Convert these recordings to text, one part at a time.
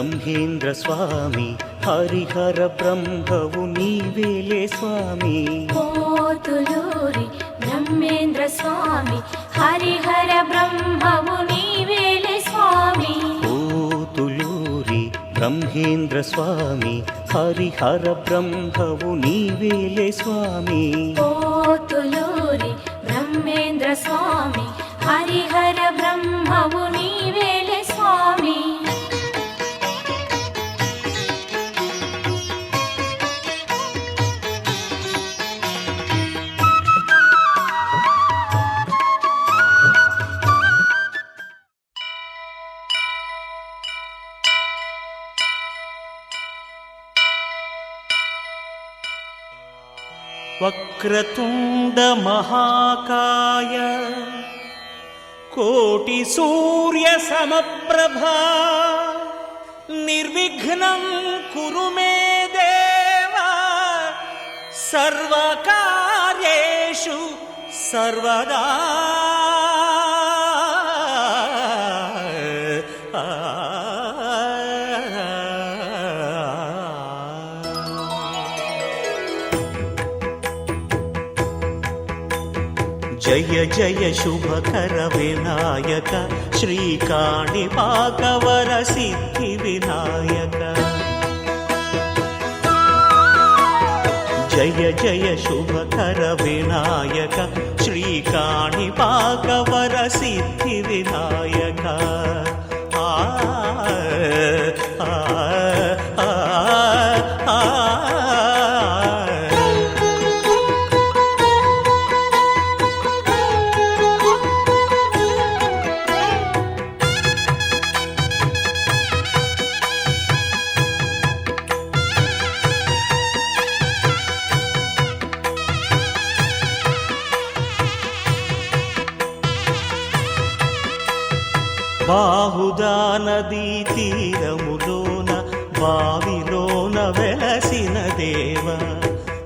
బ్రహ్మేంద్ర స్వామి హరిహర బ్రహ్మవు నీవేలే స్వామి. పోతులూరి బ్రహ్మేంద్ర స్వామి హరిహర బ్రహ్మవు నీవేలే స్వామి. పోతులూరి బ్రహ్మేంద్ర స్వామి హరిహర బ్రహ్మవు నీవేలే స్వామి. పోతులూరి బ్రహ్మేంద్ర స్వామి హరిహర బ్రహ్మవు నీవేలే స్వామి. వక్రతుండ మహాకాయ కోటి సూర్య సమప్రభా నిర్విఘ్నం కురు మే దేవా సర్వకార్యేషు సర్వదా. జయ జయ శుభకర వినాయక శ్రీకాణిపాకవర సిద్ధి వినాయక. జయ జయ శుభకర వినాయక శ్రీకాణిపాకవర సిద్ధి వినాయక. ఆ ఆ ఆ ఆ బాహుదా నదీ తీరములోన బావిలోన వెలసిన దేవ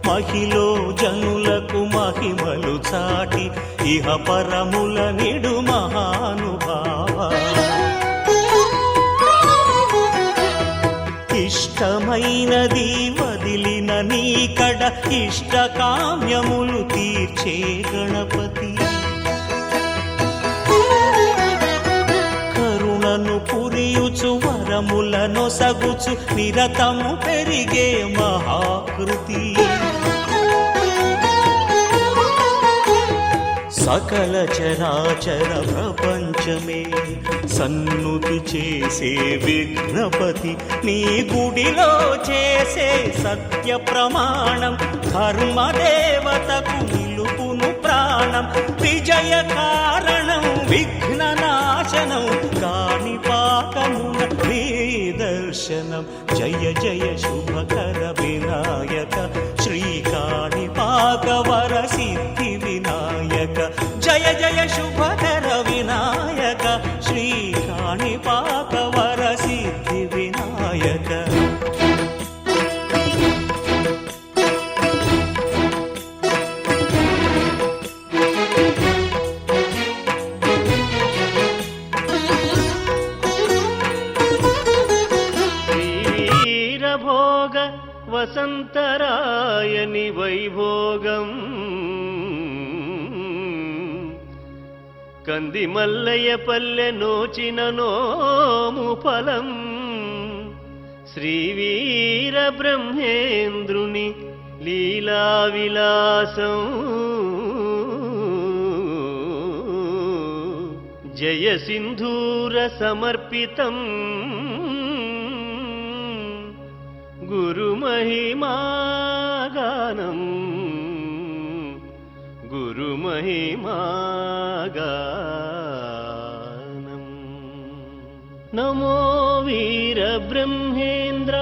మహిలో జనులకు మహిమలు చాటి ఇహ పరముల నిడు మహానుభావ. ఇష్టమైనది వదిలిన నీకడ ఇష్ట కామ్యములు తీర్చే గణపతి. పురియుచు వరములను సగుచు నిరతము పెరిగే మహాకృతి. సకల చరాచర ప్రపంచమే సన్నుతి చేసే విఘ్నపతి. నీ గుడిలో చేసే సత్య ప్రమాణం ధర్మదేవతకు నిలుపును ప్రాణం. విజయ కారణం విఘ్న నాశనం కాణిపాకమున నీ దర్శనం. జయ జయ శుభకర వినాయక శ్రీకాణిపాకవర సిద్ధి వినాయక. జయ జయ శుభకర వినాయక శ్రీకాణిపాకవర సిద్ధి వినాయక. వసంతరాయని వైభోగం కంది మల్లయ్య పల్లె నోచిన నోము ఫలం. శ్రీవీర బ్రహ్మేంద్రుని లీలా విలాసం. జయ సింధూర సమర్పితం గురు మహిమాగానం. గురు మహిమాగానం. నమో వీర బ్రహ్మేంద్ర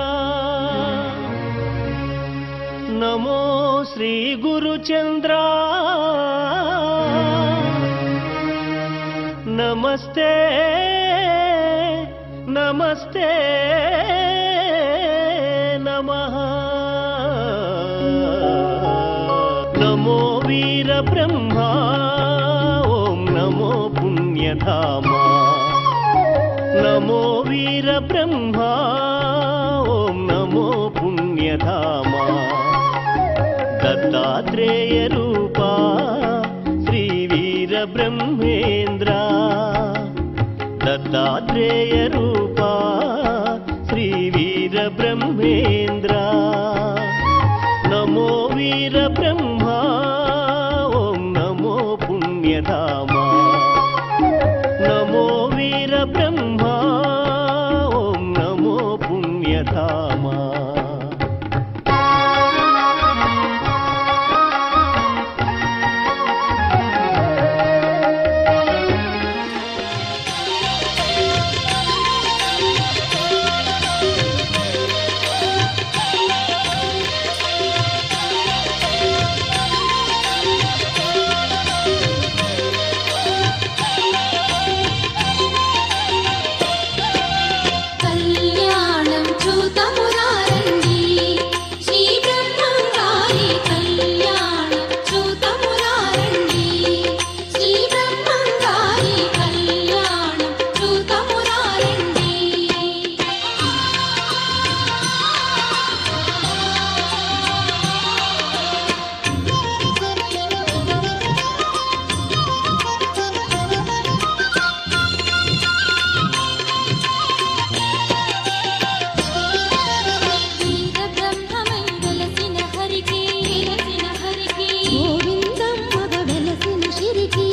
నమో శ్రీ గురుచంద్ర. నమస్తే నమస్తే నమః. నమో వీర బ్రహ్మ ఓం నమో పుణ్యధామ. నమో వీర బ్రహ్మ ఓం నమో పుణ్యధామ దత్తాత్రేయ రూపా శ్రీ వీర బ్రహ్మేంద్ర దత్తాత్రేయ రూపా శ్రీ వీర బ్రహ్మేంద్ర నమో వీర బ్రహ్మ ఓం నమో పుణ్యధామ నమో వీర బ్రహ్మ ఓం నమో పుణ్యధామ కళ్యాణం చూతమురారండి శ్రీ బ్రహ్మంగారి కళ్యాణం చూతమురారండి శ్రీ బ్రహ్మంగారి కళ్యాణం చూతమురారండి వీర బ్రహ్మమై వెలసిన హరికి గోవిందం మగ వెలసిన శిరికి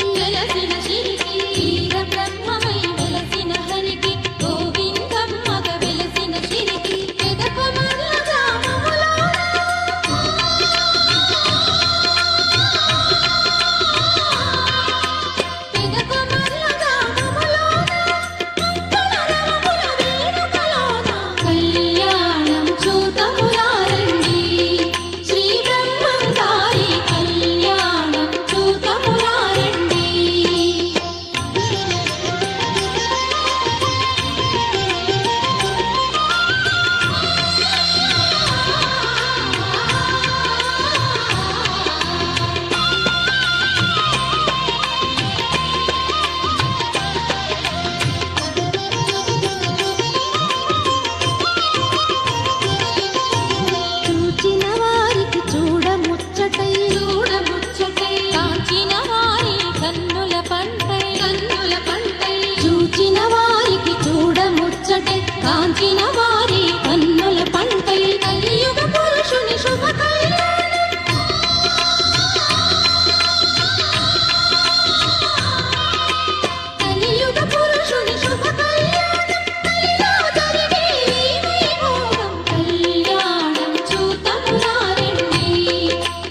వీర బ్రహ్మమై వెలసిన హరికి గోవిందం మగ వెలసిన శిరికి పెదకుమర్ల గ్రామములోన పెదకుమర్ల గ్రామములోన కళ్యాణం చూతమురారండి శ్రీ బ్రహ్మంగారి కళ్యాణం చూతమురారండి చూచిన వారికి చూడముచ్చటై కాంచిన వారి కన్నుల పంటై చూచిన వారికి చూడముచ్చటై కాంచిన వారి కన్నుల పంటై కలియుగ పురుషుని శుభ కళ్యాణం కలియుగ పురుషుని శుభ కళ్యాణం కలిలో జరిగే ఈ వైభోగం కళ్యాణం చూతమురారండి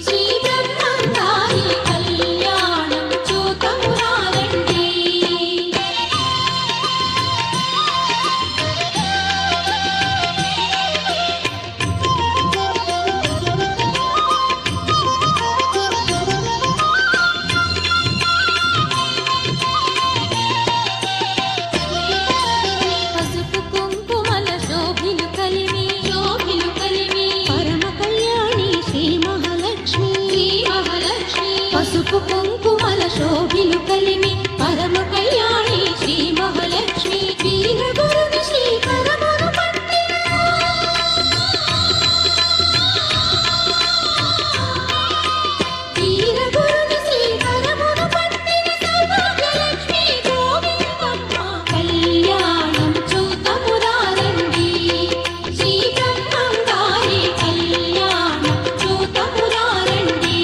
శ్రీ బ్రహ్మంగారి కళ్యాణం చూతమురారండి పసుపు కుంకుమల శోభిలు కలిమి పరమ కళ్యాణి శ్రీ మహాలక్ష్మి పసుపు కుంకుమల శోభిలు కలిమి పరమ కళ్యాణి శ్రీ మహాలక్ష్మి వీర గురుని శ్రీ కరమును పట్టిన వీర గురుని శ్రీ కరమును పట్టిన సౌభాగ్యలక్ష్మి గోవిందమ్మ కళ్యాణం చూతమురారండి శ్రీ బ్రహ్మంగారి కళ్యాణం చూతమురారండి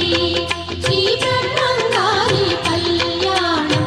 శ్రీ బ్రహ్మంగారి కళ్యాణం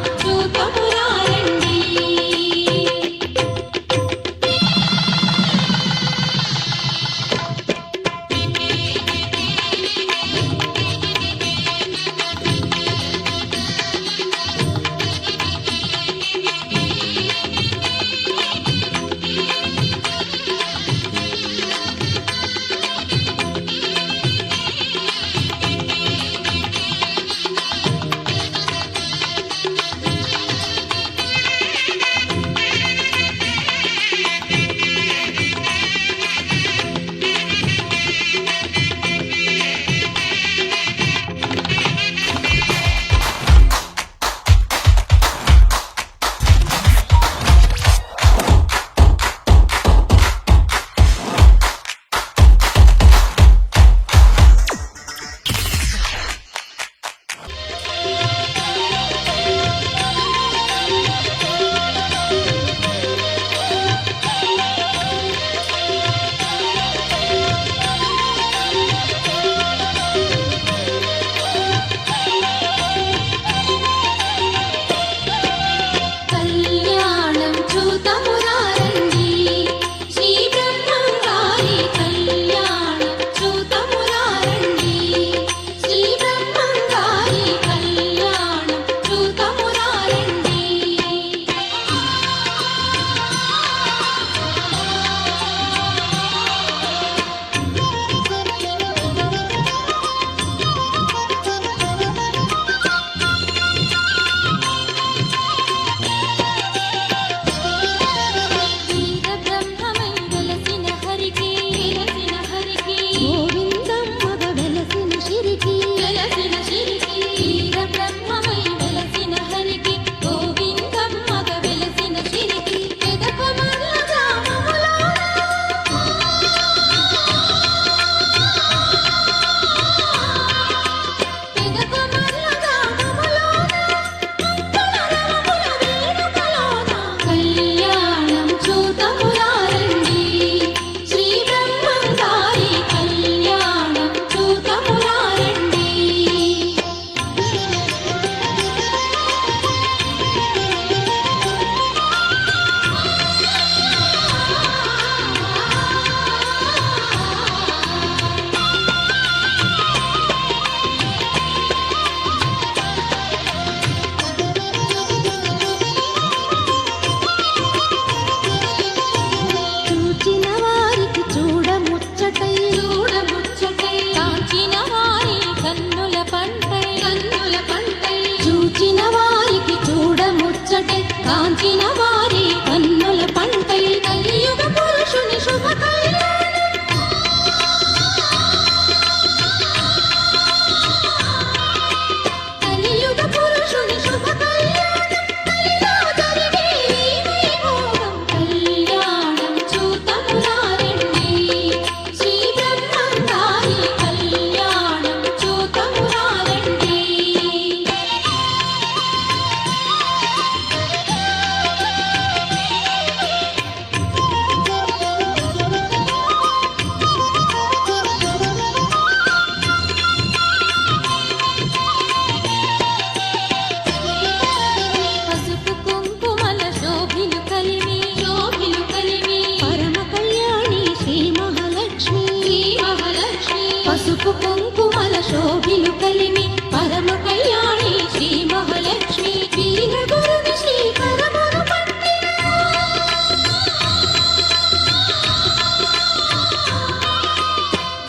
పసుపు కుంకుమల శోభిలు కలిమి పరమ కళ్యాణి శ్రీ మహాలక్ష్మి వీరగురుని శ్రీకరమును పట్టిన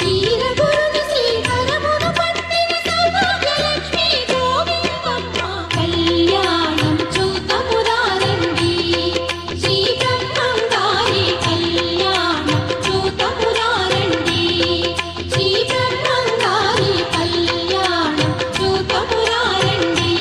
వీరగురుని శ్రీకరమును పట్టిన సౌభాగ్యలక్ష్మి గోవిందమ్మ కళ్యాణం చూతమురారండి శ్రీ బ్రహ్మంగారి కళ్యాణం చూతమురారండి శ్రీ బ్రహ్మంగారి కళ్యాణం చూతమురారండి.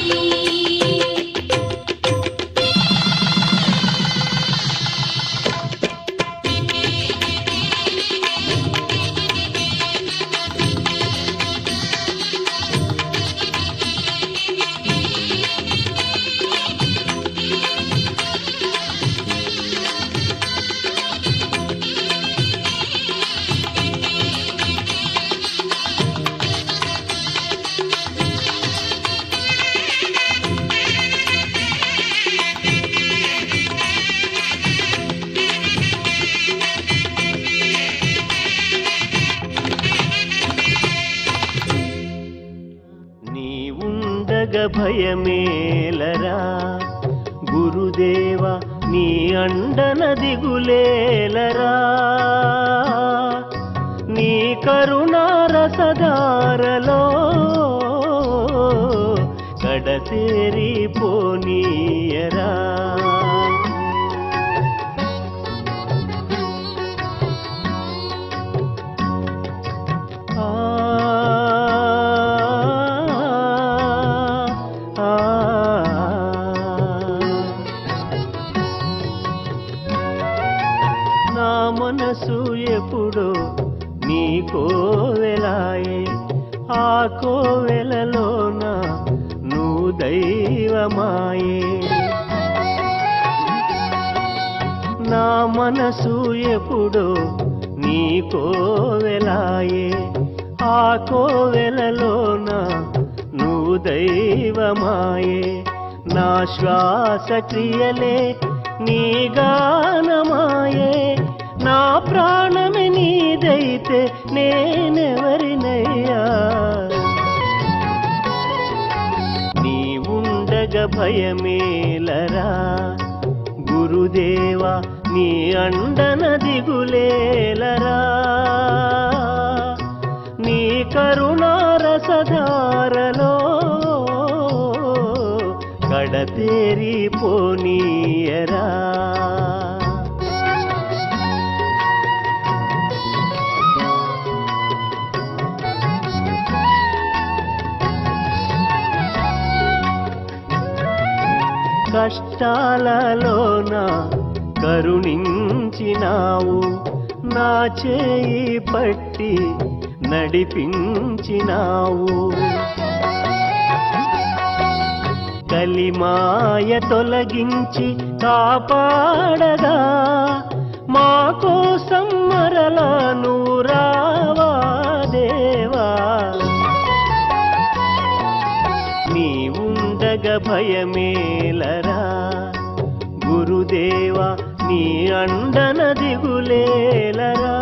నీ ఉండగ భయమేలరా గురుదేవ నీ అండన దిగులేలరా నీ కరుణారసదారలో కడతేరి పోనీయరా నా మనసు ఎప్పుడో నీ కోవెలాయే ఆ కోవెలలోన నువ్వు దైవమాయే నా మనసు ఎప్పుడో నీ కోవెలాయే ఆ కోవెలలోన నువ్వు దైవమాయే నా శ్వాస క్రియలే నీ గానమాయే నా ప్రాణమే నీదైతే నేనెవరినయ్యా నీ ఉండగ భయమేలరా గురుదేవా నీ అండన దిగులేలరా నీ కరుణారసధారలో కడతేరి పోనీయరా కష్టాలలోన కరుణించినావు నా చేయి పట్టి నడిపించినావు కలిమాయ తొలగించి కాపాడగా మా కోసం మరలా నువ్వు రావా దేవా నీ ఉండగ భయమేలరా గురుదేవా నీ అండన దిగులేలరా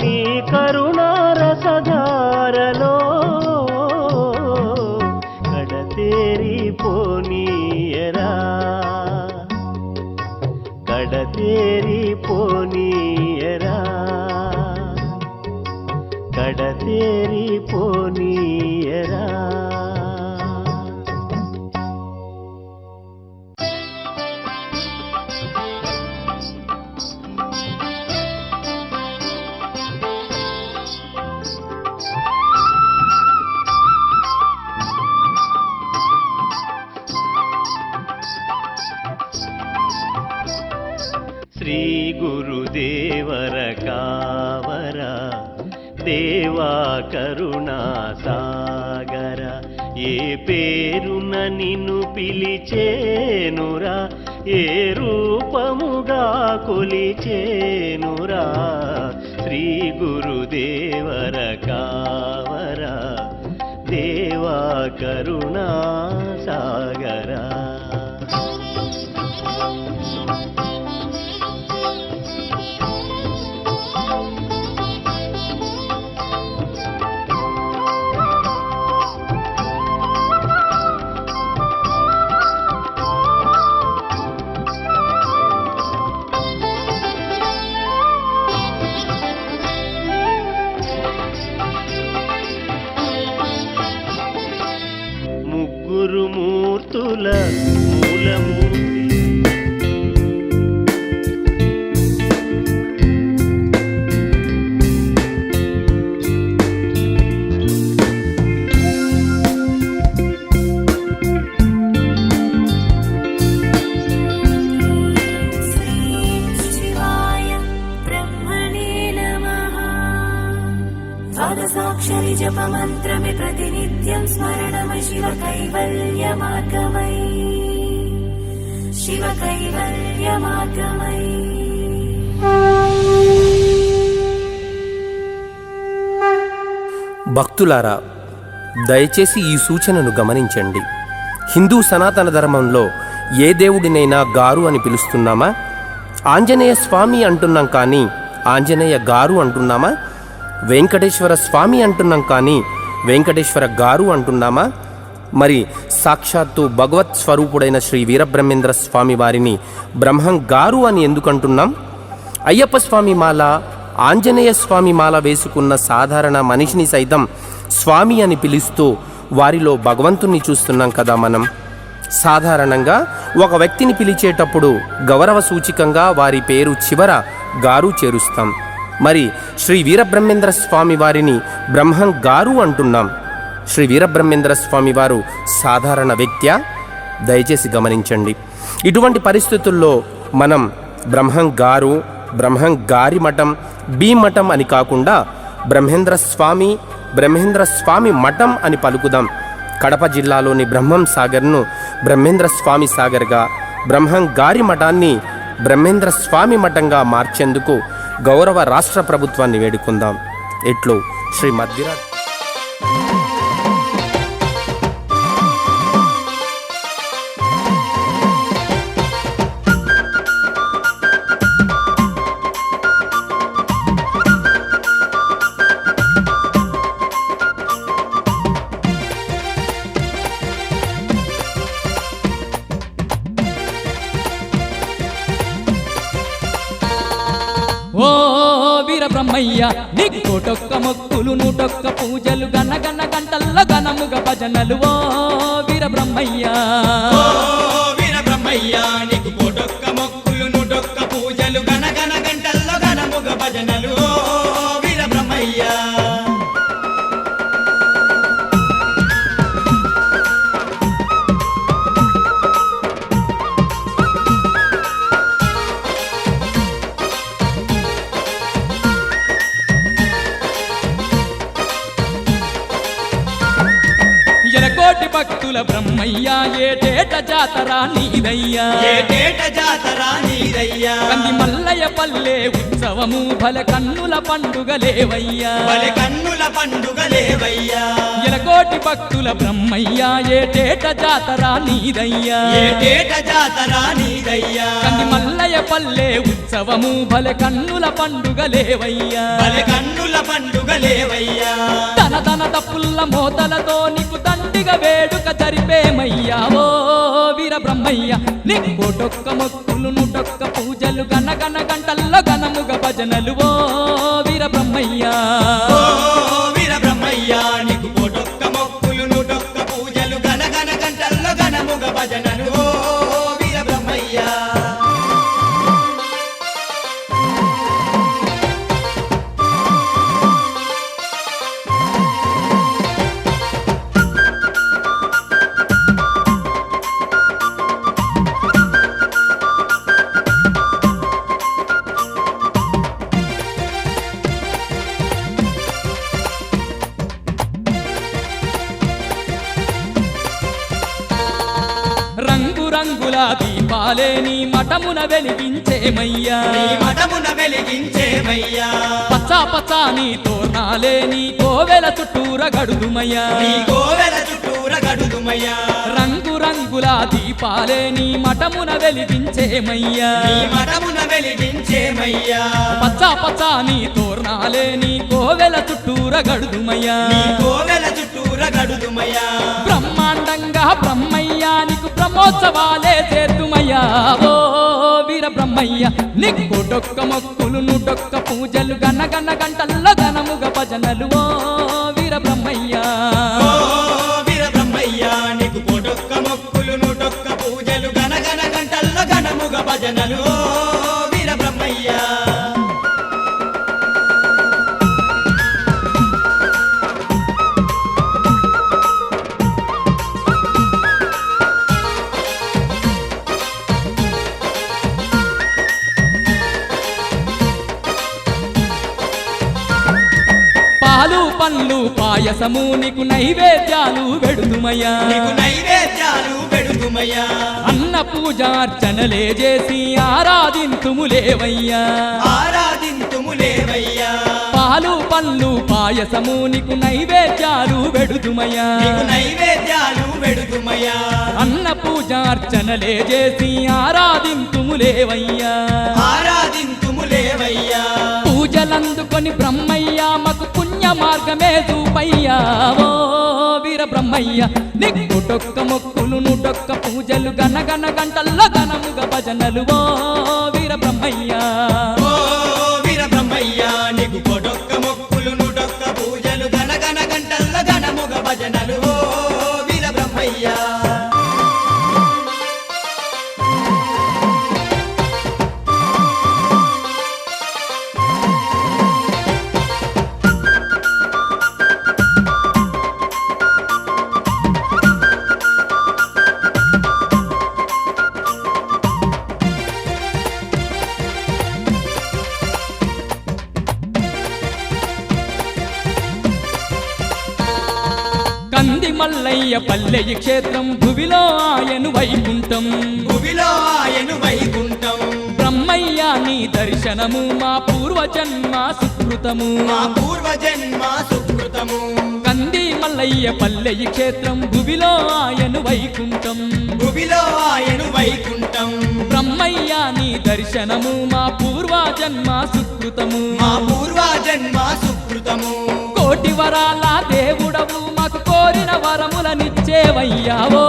నీ కరుణారసధారలో కడతేరి పోనీయరా కడతేరి పోనీయరా కడతేరి పోనీయరా శ్రీ గురుదేవర కావర దేవా కరుణా సాగర ఏ పేరున నిన్ను పిలిచేనురా ఏ రూపముగా కొలిచేనురా శ్రీ గురుదేవర కావర దేవా కరుణా సాగరా जपमन्त्रमे प्रतिनित्यं स्मरणमय शिव कैवल्यमार्गमय शिव कैवल्यमार्गमय। భక్తులారా, దయచేసి ఈ సూచనను గమనించండి. హిందూ సనాతన ధర్మంలో ఏ దేవుడినైనా గారు అని పిలుస్తున్నామా? ఆంజనేయ స్వామి అంటున్నాం కానీ ఆంజనేయ గారు అంటున్నామా? వెంకటేశ్వర స్వామి అంటున్నాం కానీ వెంకటేశ్వర గారు అంటున్నామా? మరి సాక్షాత్తు భగవత్ స్వరూపుడైన శ్రీ వీరబ్రహ్మేంద్ర స్వామి వారిని బ్రహ్మం గారు అని ఎందుకు అంటున్నాం? అయ్యప్ప స్వామి మాల, ఆంజనేయ స్వామి మాల వేసుకున్న సాధారణ మనిషిని సైతం స్వామి అని పిలుస్తూ వారిలో భగవంతుణ్ణి చూస్తున్నాం కదా మనం. సాధారణంగా ఒక వ్యక్తిని పిలిచేటప్పుడు గౌరవ సూచికంగా వారి పేరు చివర గారు చేరుస్తాం. మరి శ్రీ వీరబ్రహ్మేంద్ర స్వామి వారిని బ్రహ్మం గారు అంటున్నాం. శ్రీ వీరబ్రహ్మేంద్ర స్వామి వారు సాధారణ వ్యక్త్యా? దయచేసి గమనించండి. ఇటువంటి పరిస్థితుల్లో మనం బ్రహ్మం గారు, బ్రహ్మం గారి మఠం, బి మఠం అని కాకుండా బ్రహ్మేంద్ర స్వామి మఠం అని పలుకుదాం. కడప జిల్లాలోని బ్రహ్మం సాగర్ను బ్రహ్మేంద్ర స్వామి సాగర్గా, బ్రహ్మం గారి మఠాన్ని బ్రహ్మేంద్ర స్వామి మఠంగా మార్చేందుకు గౌరవ రాష్ట్ర ప్రభుత్వాన్ని వేడుకుందాం. ఇట్లు శ్రీ మధ్విరాట్. ఓ వీర బ్రహ్మయ్య, నీకు కోటొక్క మొక్కులు, నూటొక్క పూజలు, గన గన గంటల్లో గనముగ భజనలు. ఓ వీర బ్రహ్మయ్య, వీర బ్రహ్మయ్య, నీకు కోటొక్క మొక్కులు, నూటొక్క పూజలు, గన గన గంటల్లో గనముగ భజనలు. వీర బ్రహ్మయ్య, ఎలకోటి భక్తుల బ్రహ్మయ్య, ఏటేట జాతర నీదయ్యా, ఏటేట జాతర నీదయ్యా. కంది మల్లయ్య పల్లె ఉత్సవము, భల కన్నుల పండుగలేవయ్యా, బలి కన్నుల పండుగలేవయ్యా. ఎలకోటి భక్తుల బ్రహ్మయ్య, ఏటేట జాతర నీదయ్యా, ఏటేట జాతర నీదయ్యా. కంది మల్లయ్య పల్లె ఉత్సవము, భల కన్నుల పండుగలేవయ్యా, బలి కన్నుల పండుగలేవయ్యా. తన తన తప్పుల్ల మోతలతో నీకు దండిగా వేడుక జరిపేమయ్యా. ఓ వీర బ్రహ్మయ్య, నీకు కోటొక్క మొక్కులు, నూటొక్క పూజలు, గన గన గంటల్లో గనముగ భజనలు. ఓ వీర బ్రహ్మయ్య, వీర బ్రహ్మయ్య, నీకు కోటొక్క మొక్కులు, నూటొక్క పూజలు, గన గన గంటల్లో గనముగ భజనలు. వీర బ్రహ్మయ్య, రంగు రంగుల దీపాలే నీ మఠమున వెలిగించేమయ్యా, నీ మఠమున వెలిగించేమయ్యా. పచ్చా పచ్చాని తోరణాలే నీ కోవెల చుట్టూర గడుదుమయ్యా, నీ కోవెల చుట్టూర గడుదుమయ్యా. రంగు రంగుల దీపాలే నీ మఠమున వెలిగించేమయ్యా, నీ మఠమున వెలిగించేమయ్యా. పచ్చా పచ్చాని తోరణాలే నీ కోవెల చుట్టూర గడుదుమయ్యా, నీ కోవెల చుట్టూర గడుదుమయ్యా. బ్రహ్మాండంగా బ్రహ్మయ్య, నీకు బ్రహ్మోత్సవాలే చేతుమయ్యా. ఓ వీర బ్రహ్మయ్య, నీకు కోటొక్క మొక్కులు, నూటొక్క పూజలు, గన గన గంటల్లో గనముగ భజనలు. ఓ వీర బ్రహ్మయ్య, వీర బ్రహ్మయ్య, నీకు కోటొక్క మొక్కులు, నూటొక్క పూజలు, గన గన గంటల్లో గనముగ భజనలు. వీర బ్రహ్మయ్య, పాలు పండ్లు పాయసం పాయసము నీకు నైవేద్యాలు వెడుదుమయ్యా నీకు నైవేద్యాలు పెడుతుమయ్యా అన్న పూజార్చనలే చేసి ఆరాధింతుములేవయ్యా ఆరాధింతుములేవయ్యా పాలు పళ్ళు పాయసము నీకు నైవేద్యాలు వెడుదుమయ్యా నీకు నైవేద్యాలు పెడుతుమయ్యా అన్న పూజార్చనలే చేసి ఆరాధింతుములేవయ్యా ఆరాధింతుములేవయ్యా పూజలందుకొని బ్రహ్మయ్య మాకు పుణ్య మార్గమే చూపయ్యా ఓ వీర బ్రహ్మయ్య నీకు నూటొక్క మొక్కులు నూటొక్క పూజలు గనగన గంటల్లో గనముగ భజనలు ఓ వీర బ్రహ్మయ్య ఓ వీర బ్రహ్మయ్యా నీకు కొడొక్క మొక్కులు నూటొక్క పూజలు గనగన గంటల్ల గనముగ భజనలు ఓ వీర బ్రహ్మయ్యా కంది మల్లయ్య పల్లెయి క్షేత్రం భువిలో ఆయను వైకుంఠం భువిలో ఆయను వైకుంఠం బ్రహ్మయ్య నీ దర్శనము మా పూర్వజన్మ సుకృతము మా పూర్వజన్మ సుకృతము కంది మల్లయ్య పల్లెయి క్షేత్రం భువిలో ఆయను వైకుంఠం భువిలో ఆయను వైకుంఠం బ్రహ్మయ్య నీ దర్శనము మా పూర్వజన్మ సుకృతము మా పూర్వజన్మ సుకృతము కోటి వరాల దేవుడవు మాకు కోరిన వరములనిచ్చేవయ్యా ఓ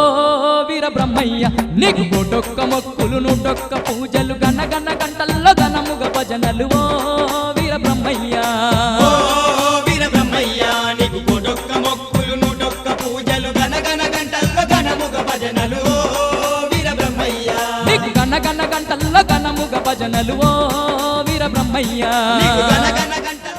వీర బ్రహ్మయ్య నీకు కోటొక్క మొక్కులు నూటొక్క పూజలు గనగన గంటల్లో గనముగ భజనలు ఓ వీర బ్రహ్మయ్య ఓ వీర బ్రహ్మయ్యా నీకు కొడొక్క మొక్కులు నూటొక్క పూజలు గనగన గంటల్లో గనముగ భజనలు ఓ వీర బ్రహ్మయ్యా నీకు గనగన గంటల్లో గనముగ భజనలు ఓ వీర బ్రహ్మయ్య నీకు గనగన గంటల్లో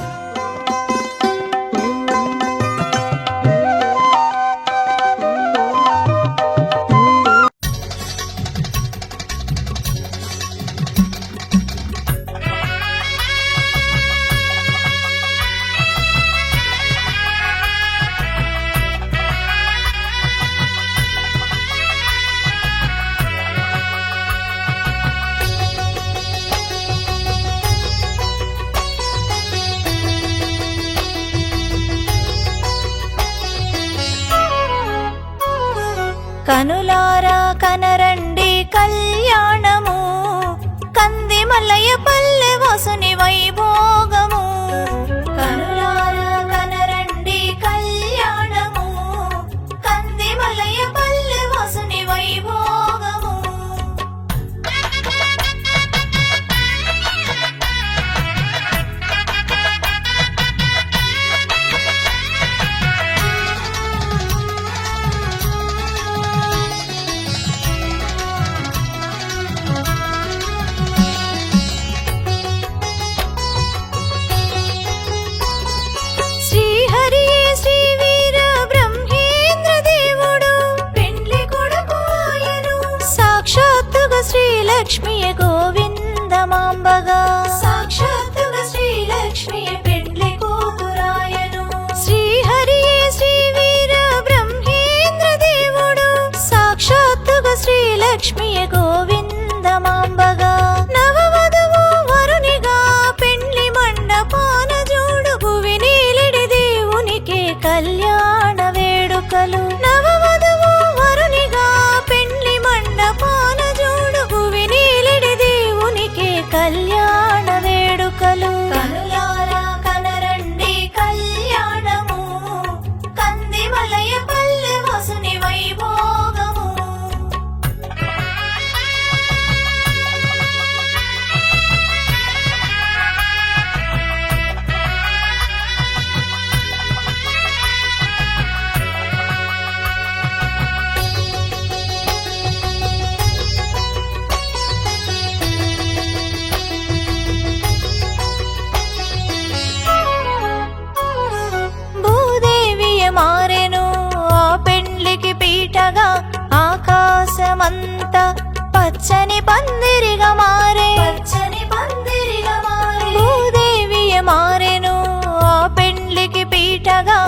కనులారా కనరండి కళ్యాణము కంది మల్లయ్య పల్లె వసుని వైభోగము కనులారా కనరండి కళ్యాణము కంది మల్లయ్య పల్లె వసుని వైభోగము శ్రీహరియే శ్రీ వీర బ్రహ్మేంద్ర దేవుడు పెండ్లి కొడుకు ఆయను సాక్షాత్తుగా శ్రీలక్ష్మియ గోవిందమాంబగా సాక్షాత్తుగా శ్రీలక్ష్మియ పెండ్లి కూతురాయను శ్రీహరియే శ్రీ వీర బ్రహ్మేంద్ర దేవుడు సాక్షాత్తుగా శ్రీలక్ష్మియ గోవిందమాంబగా నవవధువు వరునిగా పెండ్లి మండపాన జోడు భువి నీలిడి దేవునికి కళ్యాణ వేడుకలు నవవధువు వరునిగా పెండ్లి మండపాన జోడు భువి నీలిడి దేవునికి కళ్యాణ వేడుకలు కనులారా కనరండి కళ్యాణము కంది మల్లయ్య పల్లె వసుని వైభోగము భూదేవియ మారెను ఆ పెండ్లికి పీటగా ఆకాశమంతా పచ్చని పందిరిగా మారే భూదేవియ మారెను ఆ పెండ్లికి పీటగా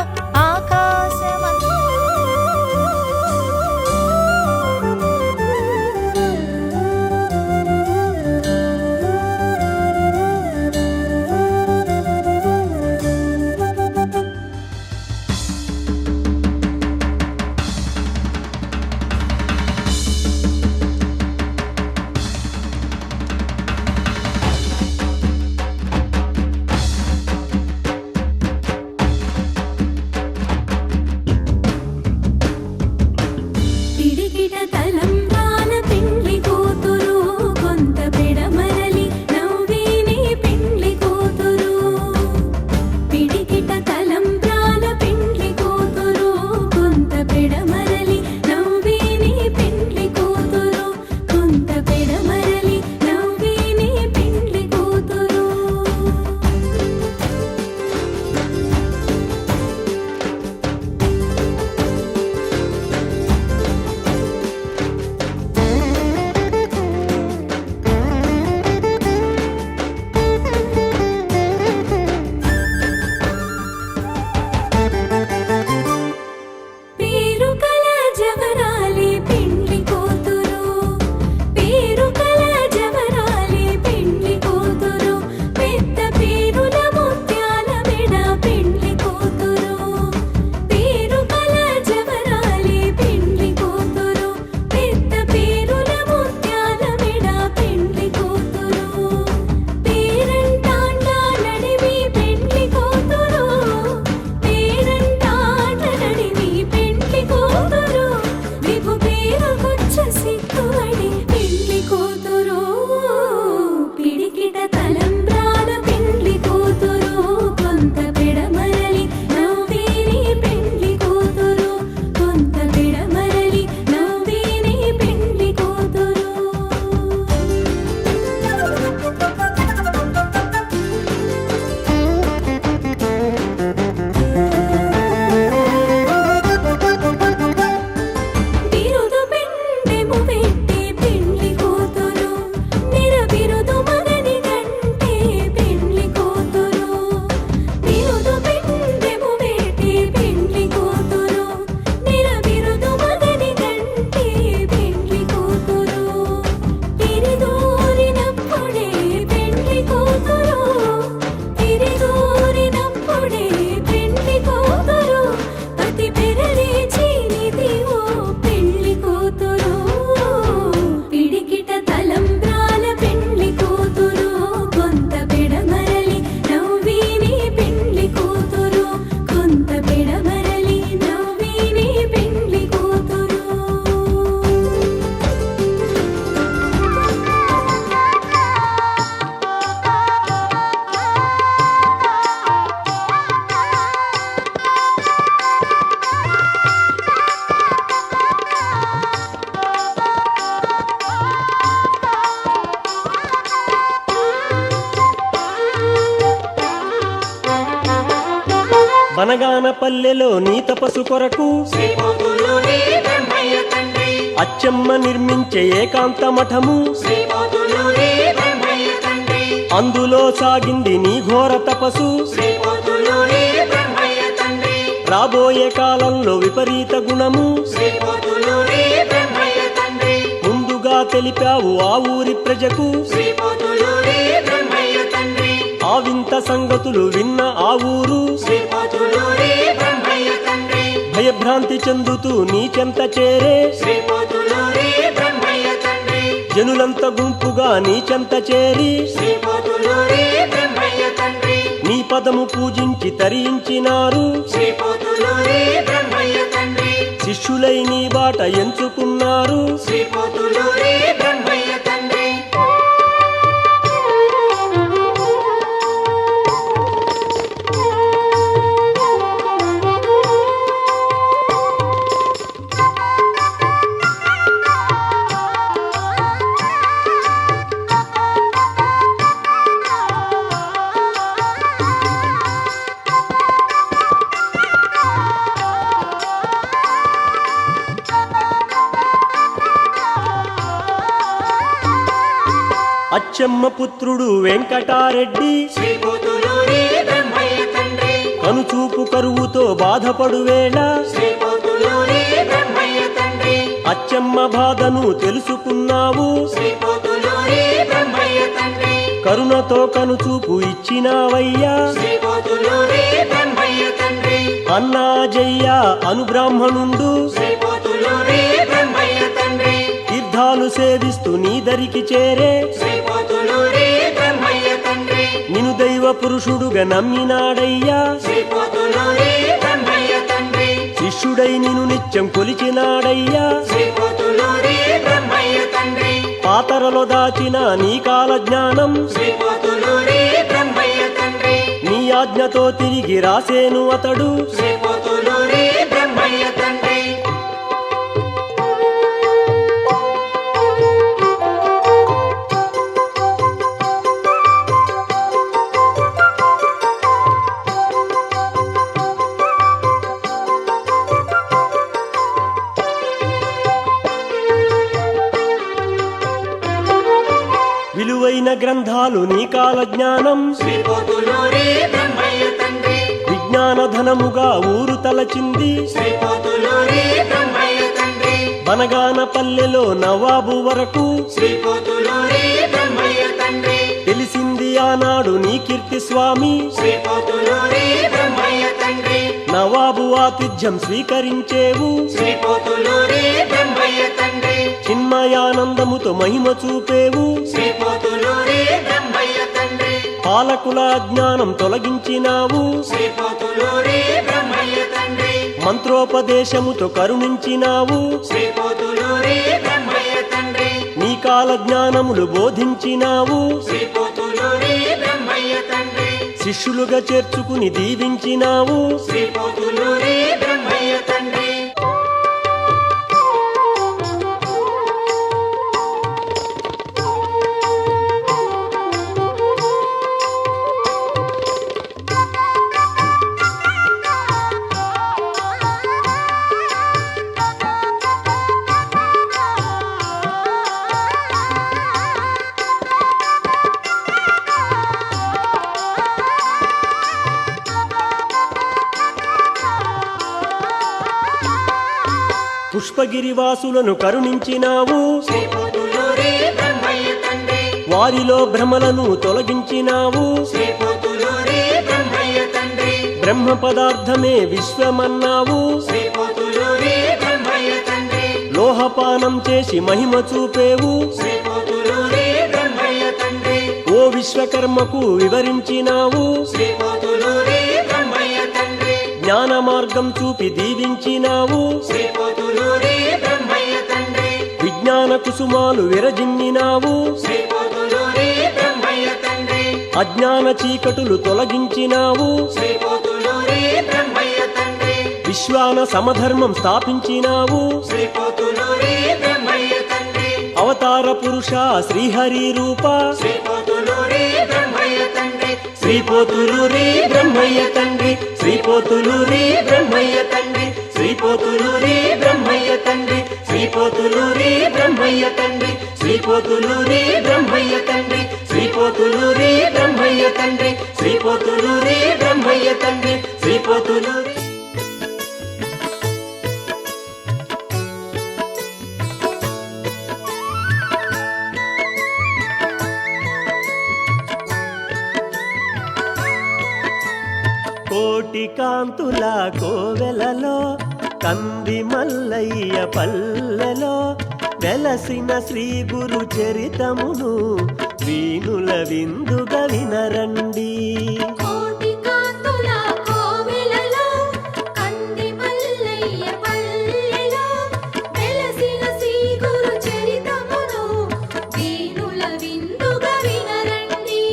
బనగానపల్లెలో నీ తపసు కొరకు శ్రీపోతులూరి బ్రహ్మయ్య తండ్రి అచ్చమ్మ నిర్మించే ఏకాంత మఠము శ్రీపోతులూరి బ్రహ్మయ్య తండ్రి అందులో సాగింది నీ ఘోర తపసు శ్రీపోతులూరి బ్రహ్మయ్య తండ్రి రాబోయే కాలంలో విపరీత గుణము శ్రీపోతులూరి బ్రహ్మయ్య తండ్రి ముందుగా తెలిపావు ఆ ఊరి ప్రజకు శ్రీపోతులూరి బ్రహ్మయ్య తండ్రి ఆ వింత సంగతులు విన్న ఆ ఊరు శ్రీపోతులూరి బ్రహ్మయ్య తండ్రి భయభ్రాంతి చెందుతూ నీ చెంత చేరే శ్రీపోతులూరి బ్రహ్మయ్య తండ్రి జనులంత గుంపుగా నీ చెంత చేరి శ్రీపోతులూరి బ్రహ్మయ్య తండ్రి నీ పదము పూజించి తరించినారు శ్రీపోతులూరి బ్రహ్మయ్య తండ్రి శిష్యులై నీ బాట ఎంచుకున్నారు శ్రీపోతులూరి బ్రహ్మయ్య తండ్రి అచ్చమ్మ పుత్రుడు వెంకటారెడ్డి శ్రీపోతులూరి బ్రహ్మయ్య తండ్రి కనుచూపు కరువుతో బాధపడు వేళ శ్రీపోతులూరి బ్రహ్మయ్య తండ్రి అచ్చమ్మ బాధను తెలుసుకున్నావు శ్రీపోతులూరి బ్రహ్మయ్య తండ్రి కరుణతో కనుచూపు ఇచ్చినావయ్యా శ్రీపోతులూరి బ్రహ్మయ్య తండ్రి అన్నా జయ్య అను బ్రాహ్మణుండు శ్రీపోతులూరి బ్రహ్మయ్య తండ్రి తీర్థాలు సేవిస్తూ నీ దరికి చేరే శ్రీపోతులూరి బ్రహ్మయ్య తండ్రి నిను దైవ పురుషుడుగా నమ్మినాడయ్యా శ్రీపోతులూరి బ్రహ్మయ్య తండ్రి శిష్యుడై నిను నిత్యం కొలిచినాడయ్యా శ్రీపోతులూరి బ్రహ్మయ్య తండ్రి పాతరలో దాచిన నీ కాల జ్ఞానం శ్రీపోతులూరి బ్రహ్మయ్య తండ్రి నీ ఆజ్ఞతో తిరిగి రాసేను అతడు శ్రీపోతులూరి బ్రహ్మయ్య తండ్రి విలువైన గ్రంథాలు నీ కాల జ్ఞానం శ్రీపోతులూరి బ్రహ్మయ్య తండ్రి విజ్ఞాన ధనముగా ఊరు తలచింది శ్రీపోతులూరి బ్రహ్మయ్య తండ్రి బనగానపల్లెలో నవాబు వరకు శ్రీపోతులూరి బ్రహ్మయ్య తండ్రి తెలిసింది ఆనాడు నీ కీర్తి స్వామి శ్రీపోతులూరి బ్రహ్మయ్య తండ్రి నవాబు ఆతిథ్యం స్వీకరించేవు శ్రీపోతులూరి బ్రహ్మయ్య తండ్రి చిన్మయానందముతో మహిమ చూపేవు శ్రీపోతులూరి బ్రహ్మయ్య తండ్రి పాలకుల అజ్ఞానం తొలగించినావు శ్రీపోతులూరి బ్రహ్మయ్య తండ్రి మంత్రోపదేశముతో కరుణించినావు శ్రీపోతులూరి బ్రహ్మయ్య తండ్రి నీ కాల జ్ఞానములు బోధించినావు శ్రీపోతులూరి బ్రహ్మయ్య తండ్రి శిష్యులుగా చేర్చుకుని దీవించినావు శ్రీపోతులూరి బ్రహ్మయ్య తండ్రి పుష్పగిరివాసులను కరుణించినావు శ్రీపోతులూరి బ్రహ్మయ్య తండ్రి వారిలో భ్రమలను తొలగించినావు శ్రీపోతులూరి బ్రహ్మయ్య తండ్రి బ్రహ్మ పదార్థమే విశ్వమన్నావు శ్రీపోతులూరి బ్రహ్మయ్య తండ్రి లోహపానం చేసి మహిమ చూపేవు శ్రీపోతులూరి బ్రహ్మయ్య తండ్రి ఓ విశ్వకర్మకు వివరించినావు శ్రీపోతులూరి బ్రహ్మయ్య తండ్రి జ్ఞాన మార్గం చూపి దీవించినావు శ్రీపోతులూరి బ్రహ్మయ్య తండ్రి విజ్ఞాన కుసుమాలు విరజిమ్మినావు శ్రీపోతులూరి బ్రహ్మయ్య తండ్రి అజ్ఞాన చీకటులు తొలగించినావు శ్రీపోతులూరి బ్రహ్మయ్య తండ్రి విశ్వాన సమధర్మం స్థాపించినావు శ్రీపోతులూరి బ్రహ్మయ్య తండ్రి అవతార పురుష శ్రీహరి రూప శ్రీపోతులూరి బ్రహ్మయ్య తండ్రి తండ్రి శ్రీపోతులూరి బ్రహ్మయ్య తండ్రి శ్రీపోతులూరి బ్రహ్మయ్య తండ్రి శ్రీపోతులూరి బ్రహ్మయ్య తండ్రి శ్రీపోతులూరి బ్రహ్మయ్య తండ్రి శ్రీపోతులూరి బ్రహ్మయ్య తండ్రి శ్రీపోతులూరి బ్రహ్మయ్య తండ్రి శ్రీపోతులూరి బ్రహ్మయ్య తండ్రి శ్రీపోతులూరి కోటి కాంతుల కోవెలలో కంది మల్లయ్య పల్లెలో వెలసిన శ్రీ గురు చరితమును వీణుల విందుగా వినరండి. కోటి కాంతుల కోవెలలో కంది మల్లయ్య పల్లెలో వెలసిన శ్రీ గురు చరితమును వీణుల విందుగా వినరండి.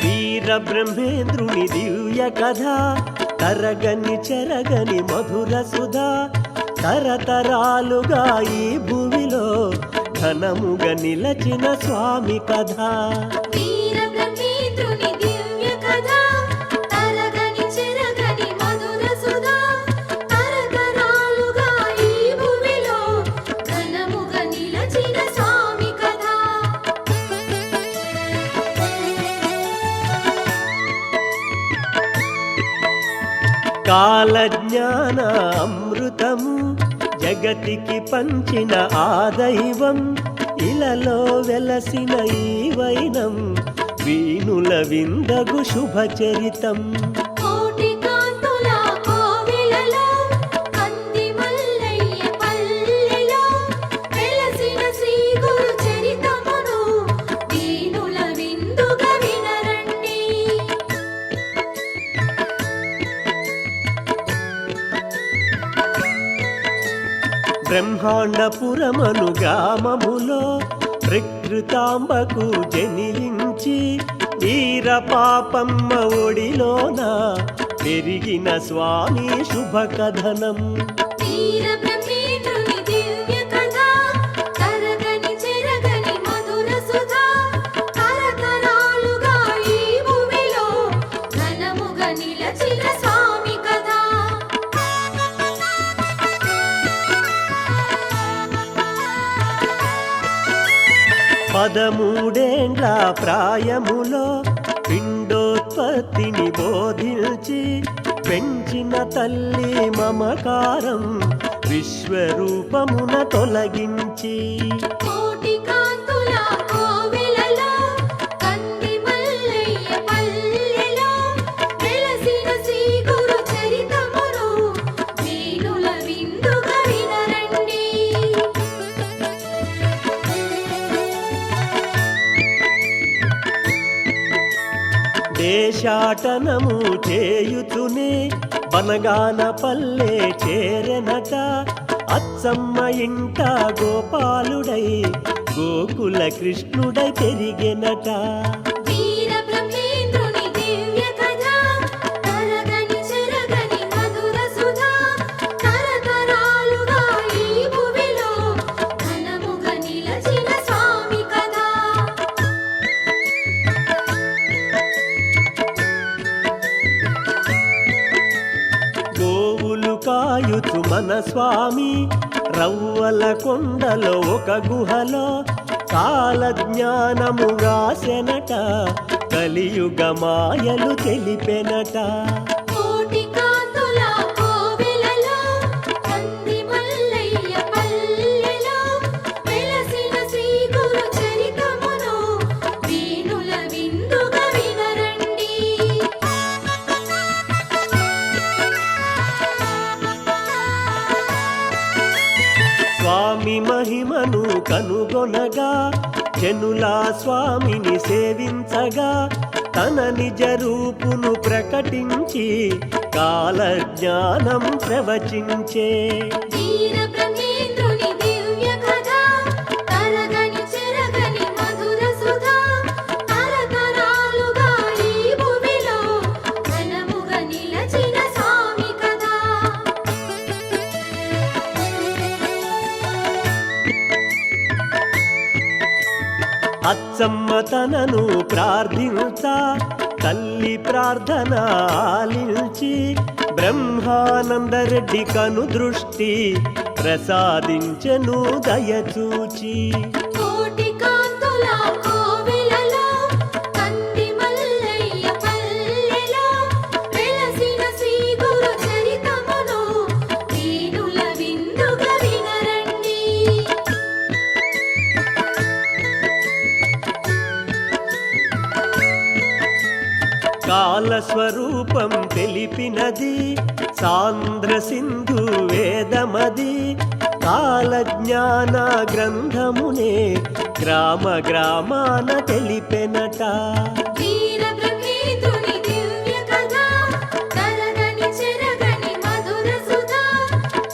వీర బ్రహ్మేంద్రుని దివ్య కథ తరగని చెరగని మధుర సుధా తరతరాలుగా ఈ భూమిలో ఘనముగా నిలచిన స్వామి కథ. వీర బ్రహ్మేంద్రుని దివ్య కథ తరగని చెరగని మధుర సుధా తరతరాలుగా ఈ భూమిలో ఘనముగా నిలచిన స్వామి కథ. కాలజ్ఞాన అమృతము జగతికి పంచిన ఆ దైవం ఇలలో వెలసిన ఈ వైనం వీణుల విందగు శుభచరితం. కోటి కాంతుల కోవెలలో కంది మల్లయ్య పల్లెలో వెలసిన శ్రీ గురు చరితమును వీణుల విందుగా వినరండి. బ్రహ్మాండపురమను గ్రామములో ప్రకృతాంబకు జనించి వీర పాపమ్మ ఒడిలోన పెరిగిన స్వామి శుభకథనం. వీర బ్రహ్మేంద్రుని దివ్య కథ తరగని చెరగని మధుర సుధా తరతరాలుగా ఈ భూమిలో ఘనముగా నిలచిన స్వామి కథ. పదమూడేండ్ల ప్రాయములో పిండోత్పత్తిని బోధించి పెంచిన తల్లి మమకారం విశ్వరూపమున తొలగించి కోటి కాంతుల కోవెలలో కంది మల్లయ్య పల్లెలో వెలసిన శ్రీ గురు చరితమును వీణుల విందుగా వినరండి. దేశాటనము చేయుతునే బనగాన పల్లె చేరెనట అచ్చమ్మ ఇంట గోపాలుడై గోకుల కృష్ణుడై పెరిగెనట. వీర బ్రహ్మేంద్రుని దివ్య కథ తరగని చెరగని మధుర సుధా తరతరాలుగా ఈ భూమిలో ఘనముగా నిలచిన స్వామి కథ. గోవులు కాయుచు మన స్వామి రవ్వల కొండలో ఒక గుహలో కాలజ్ఞానము రాసెనట కలియుగ మాయలు తెలిపెనట. కోటి కాంతుల కోవెలలో కంది మల్లయ్య పల్లెలో వెలసిన శ్రీ గురు చరితమును వీణుల విందుగా వినరండి. స్వామి మహిమను కనుగొనగా జనులా స్వామిని సేవించగా తన నిజ రూపును ప్రకటించి కాలజ్ఞానం ప్రవచించే. వీర బ్రహ్మేంద్రుని దివ్య కథ తరగని చెరగని మధుర సుధా తరతరాలుగా ఈ భూమిలో ఘనముగా నిలచిన స్వామి కథ. కాసమ్మ తనను ప్రార్థించ తల్లి ప్రార్థన ఆలించి బ్రహ్మానందరెడ్డి కను దృష్టి ప్రసాదించెను దయచూచి. కోటి కాంతుల కోవెలలో కంది మల్లయ్య పల్లెలో వెలసిన శ్రీ గురు చరితమును వీణుల విందుగా వినరండి. కాలస్వరూపం తెలిపినది సాంద్ర సింధు వేదమది. కాలజ్ఞాన గ్రంథమునే గ్రామ గ్రామాన తెలిపెనట. వీర బ్రహ్మేంద్రుని దివ్య కథ తరగని చెరగని మధుర సుధా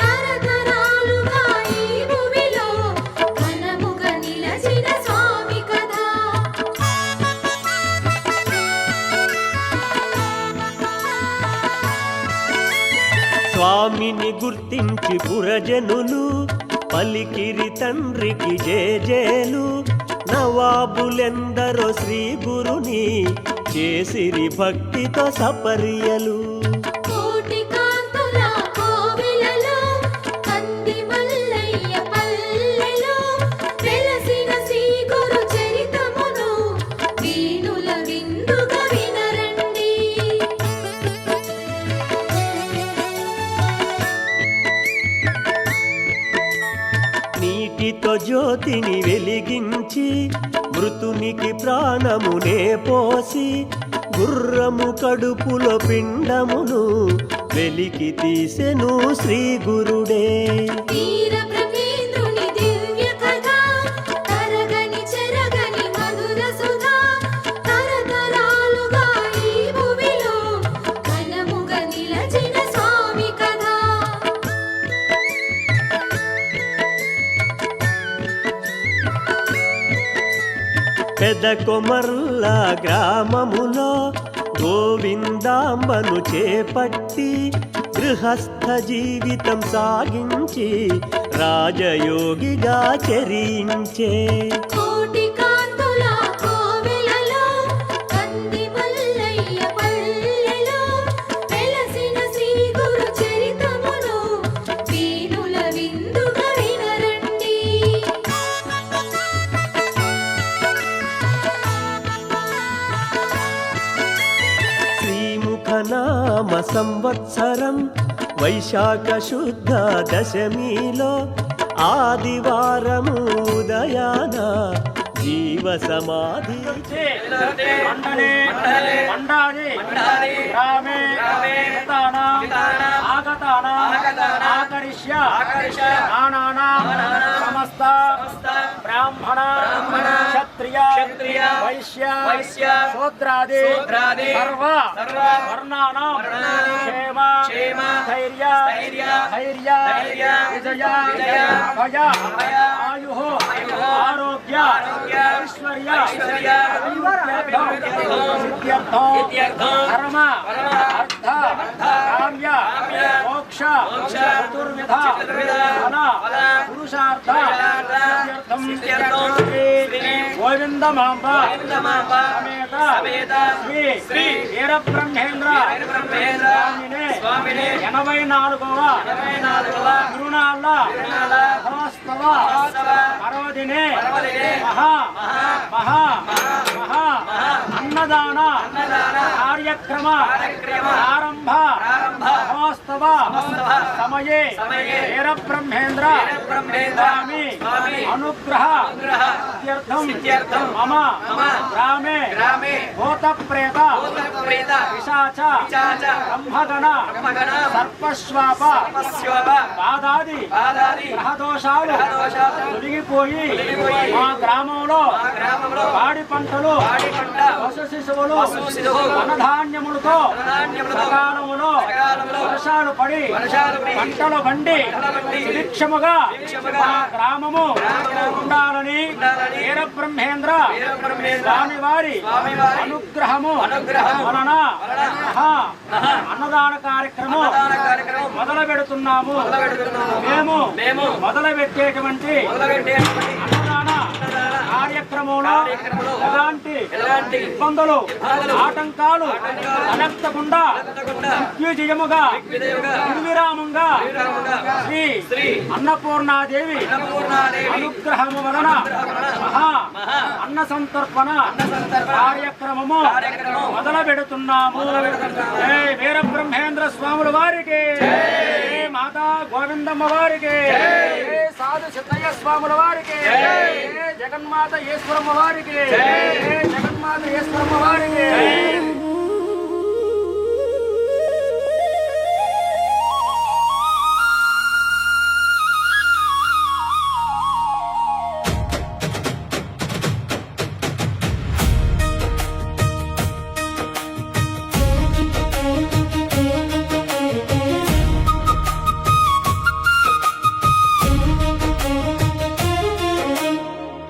తరతరాలుగా ఈ భూమిలో ఘనముగా నిలచిన స్వామి కథ. స్వామిని గుర్తించి పురజనులు పలికిరి తండ్రికి జేజేలు. నవాబులెందరో శ్రీ గురుని చేసిరి భక్తితో సపర్యలు. కోటి కాంతుల కోవెలలో కంది మల్లయ్య పల్లెలో వెలసిన శ్రీ గురు చరితమును వీణుల విందుగా వినరండి. నీటితో జ్యోతిని వెలిగించి మృతునికి ప్రాణమునే పోసి గుర్రము కడుపులో పిండమును వెలికి తీసెను శ్రీ గురుడే. వీర బ్రహ్మేంద్రుని దివ్య కథ తరగని చెరగని మధుర సుధా తరతరాలుగా ఈ భూమిలో ఘనముగా నిలచిన స్వామి కథ. పెదకొమర్ల గ్రామములో గోవిందాంబను చేపట్టి గృహస్థ జీవితం సాగించి రాజయోగిగా చరించే. కోటి కాంతుల కోవెలలో కంది మల్లయ్య పల్లెలో వెలసిన శ్రీ గురు చరితమును వీణుల విందుగా వినరండి. శ్రీముఖనామ సంవత్సరం వైశాఖ శుద్ధ దశమిలో ఆదివారము ఉదయాన జీవ సమాధి. సమస్త బ్రాహ్మణ క్షత్రియ వైశ్య శూద్రాది సర్వ వర్ణానాం క్షేమ ధైర్య విజయ భయ ఆయుః ఆరోగ్య ఐశ్వర్య సిద్ధ్యర్థం ధర్మ అర్థ కామ్య మోక్ష చతుర్విధ ఫల పురుషార్థ సిద్ధ్యర్థం గోవిందమాంబ సమేత శ్రీ వీరబ్రహ్మేంద్ర స్వామినే 84వ తిరునాళ్ళ మహోత్సవ పర్వదినే మహా అన్నదాన కార్యక్రమ ప్రారంభ మహోత్సవ సమయే వీరబ్రహ్మేంద్ర స్వామి అనుగ్రహ సిద్ధ్యర్థం మమ గ్రామే భూత ప్రేత పిశాచ బ్రహ్మగణ సర్పశ్వాప బాధాది గ్రహదోషాలు తొలగిపోయి మా గ్రామంలో పాడి పంటలు పశు శిశువులు ధనధాన్యములతో సకాలములో వర్షాలు పడి పంటలు పండి సుభిక్షముగా మా గ్రామము ఉండాలని వీరబ్రహ్మేంద్ర స్వామి వారి అనుగ్రహము వలన అన్నదాన కార్యక్రమం మొదలు పెడుతున్నాము. మేము మొదలు పెట్టేటువంటి అన్నదాన కార్యక్రమం కార్యక్రమంలో ఎలాంటి ఇబ్బందులు ఆటంకాలు తలెత్తకుండా దిగ్విజయముగా నిర్విరామంగా శ్రీ అన్నపూర్ణాదేవి అనుగ్రహము వలన మహా అన్న సంతర్పణ కార్యక్రమము మొదలు పెడుతున్నాము. జై వీరబ్రహ్మేంద్ర స్వాముల వారికి, జై మాతా గోవిందమ్మ వారికి, జై సాధు సిద్ధయ్య స్వాముల వారికి, జై జగన్మాత ఈశ్వరమ్మ వారికి, జై జగన్మాత ఈశ్వరమ్మ వారికి.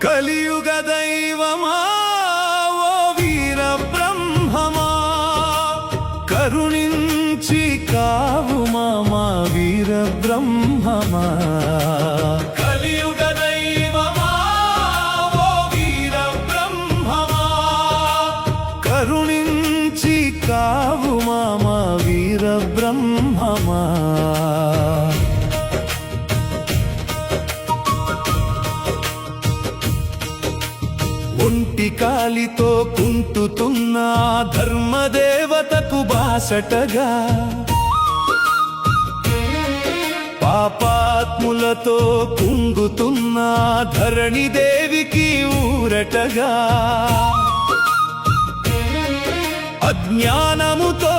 కలియుగ దైవమా ఓ వీర బ్రహ్మమా, కరుణించి కావుమా మా వీర బ్రహ్మమా. కలియుగ దైవమా ఓ వీర బ్రహ్మమా, కరుణించి కావుమా మా వీర బ్రహ్మమా. ఒంటి కాలితో కుంటుతున్న ధర్మదేవతకు బాసటగా, పాపాత్ములతో కుంగుతున్న ధరణి దేవికి ఊరటగా, అజ్ఞానముతో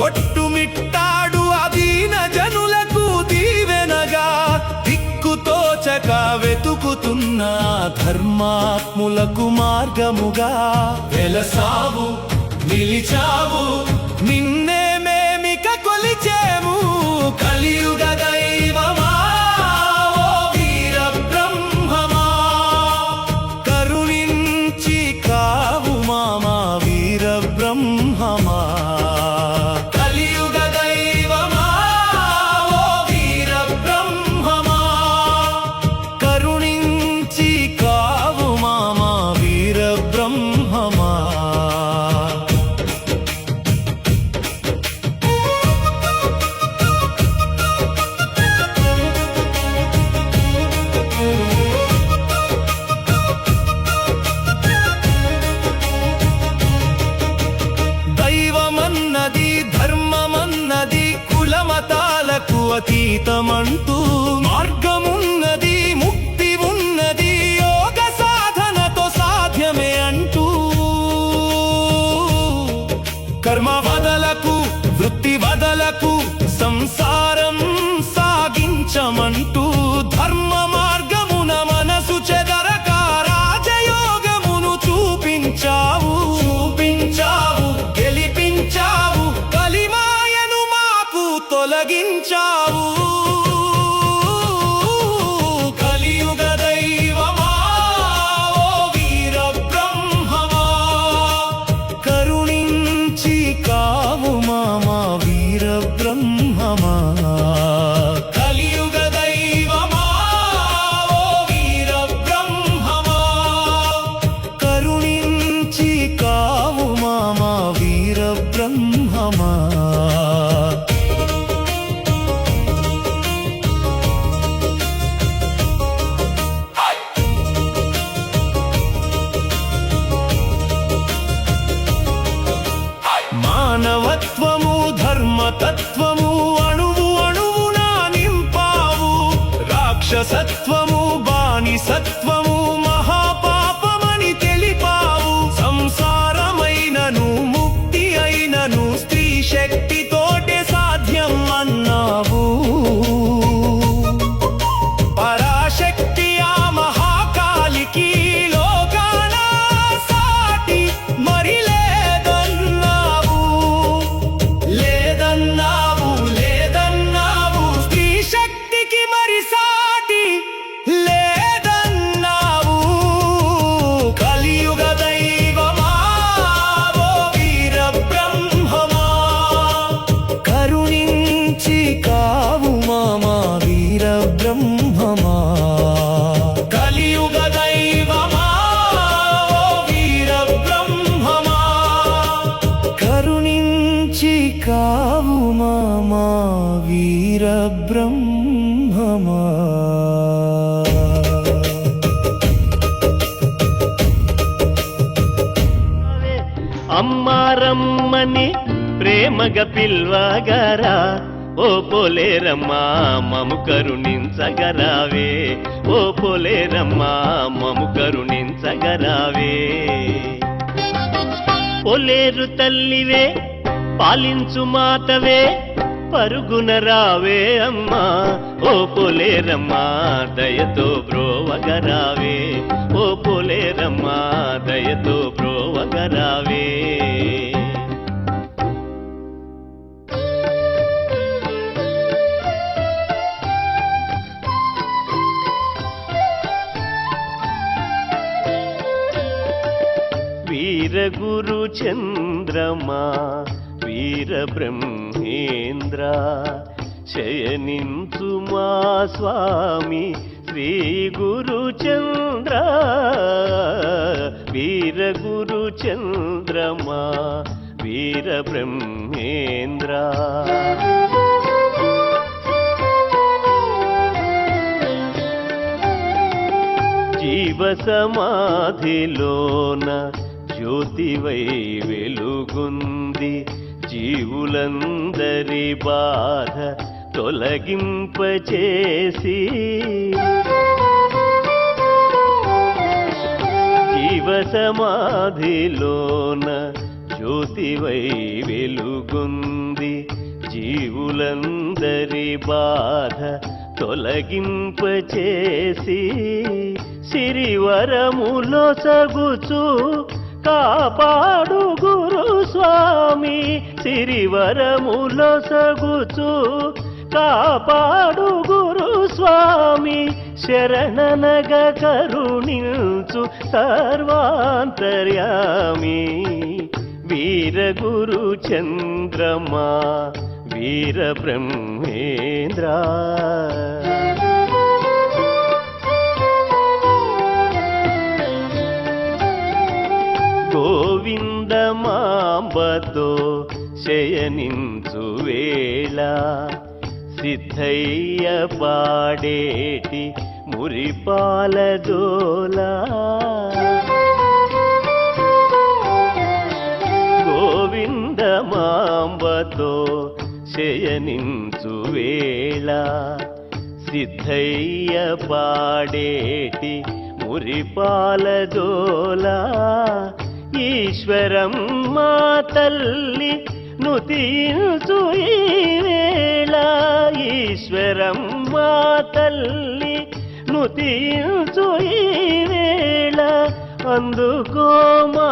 కొట్టుమిట్టాడు అదీన జనులకు దీవెనగా, దిక్కుతోచక వెతుకుతున్న ధర్మాత్ములకు మార్గముగా వెలసావు నిలిచావు, నిన్నే మేమిక కొలిచేము. కలియుగ దైవమా ఓ వీర బ్రహ్మమా, కరుణించి కావు మా వీర బ్రహ్మమా. కలియుగ దైవమా ఓ వీర బ్రహ్మమా, కరుణించి కావు మా వీర బ్రహ్మమా. దైవమన్నది ధర్మమన్నది కులమతాలకు అతీతమంటూ, మార్గమున్నది ముక్తి ఉన్నది యోగ సాధనతో సాధ్యమే అంటూ, కర్మ వదలకు వృత్తి వదలకు సంసారం సాగించమంటూ, ధర్మ మార్గమున మనసు చెదరక రాజయోగమును చూపించావు, గెలిపించావు, కలిమాయను మాకు తొలగించావు. కలియుగ దైవమా ఓ వీర బ్రహ్మమా, కరుణించి కావు మా వీర బ్రహ్మమా. కలియుగ దైవమా ఓ వీర బ్రహ్మమా, కరుణించి కావు మా వీర బ్రహ్మమా. మానవత్వము ధర్మతత్వము అణువు అణువునా నింపావు, రాక్షసత్వము బానిసత్వము మహాపాపమని తెలిపావు. సంసారమైనను ముక్తి అయినను స్త్రీ శక్తితోటే సాధ్యం అన్నావు. పరాశక్తి ఆ మహాకాలికి లోకాన సాటి మరి లేదన్నావు, లేదన్నావు స్త్రీ శక్తికి మరి సాటి లేదన్నావు. రామా అమ్మారమ్మని ప్రేమగా పిల్వగరా ఓ పోలేరమ్మా మము కరుణించగరావే ఓ పోలేరమ్మా మము కరుణించగరావే పోలేరు తల్లివే పాలించు మాతవే పరుగున రావే అమ్మా ఓ పోలేరమ్మా దయతో బ్రోవగరావే ఓ పోలేరమ్మా దయతో బ్రోవగరావే వీరగురు చంద్రమా వీర బ్రహ్మేంద్ర శయనించు మా స్వామి శ్రీ గురు చంద్ర వీరగురు చంద్రమా వీర బ్రహ్మేంద్ర జీవ సమాధిలోన జ్యోతివై వెలుగుంది జీవులందరి బాధ తొలగింపచేసి జీవ సమాధిలోన జ్యోతివై వెలుగుంది జీవులందరి బాధ తొలగింపచేసి సిరివరములో సగుచు కాపాడు గురు స్వామి సిరివరములో సగుచు కాపాడు గురు స్వామి శరణనగ కరుణించు సర్వాంతర్యామి వీర గురు చంద్రమా వీర బ్రహ్మేంద్ర గోవిందమాంబతో శయనించు వేళ సిద్ధయ్య పాడేటి మురిపాల జోలా గోవిందమాంబతో శయనించు వేళ సిద్ధయ్య పాడేటి మురిపాల జోలా ఈశ్వరమ్మ తల్లి నుతించు ఈ వేళ ఈశ్వరమ్మ తల్లి నుతించు ఈ వేళ అందుకో మా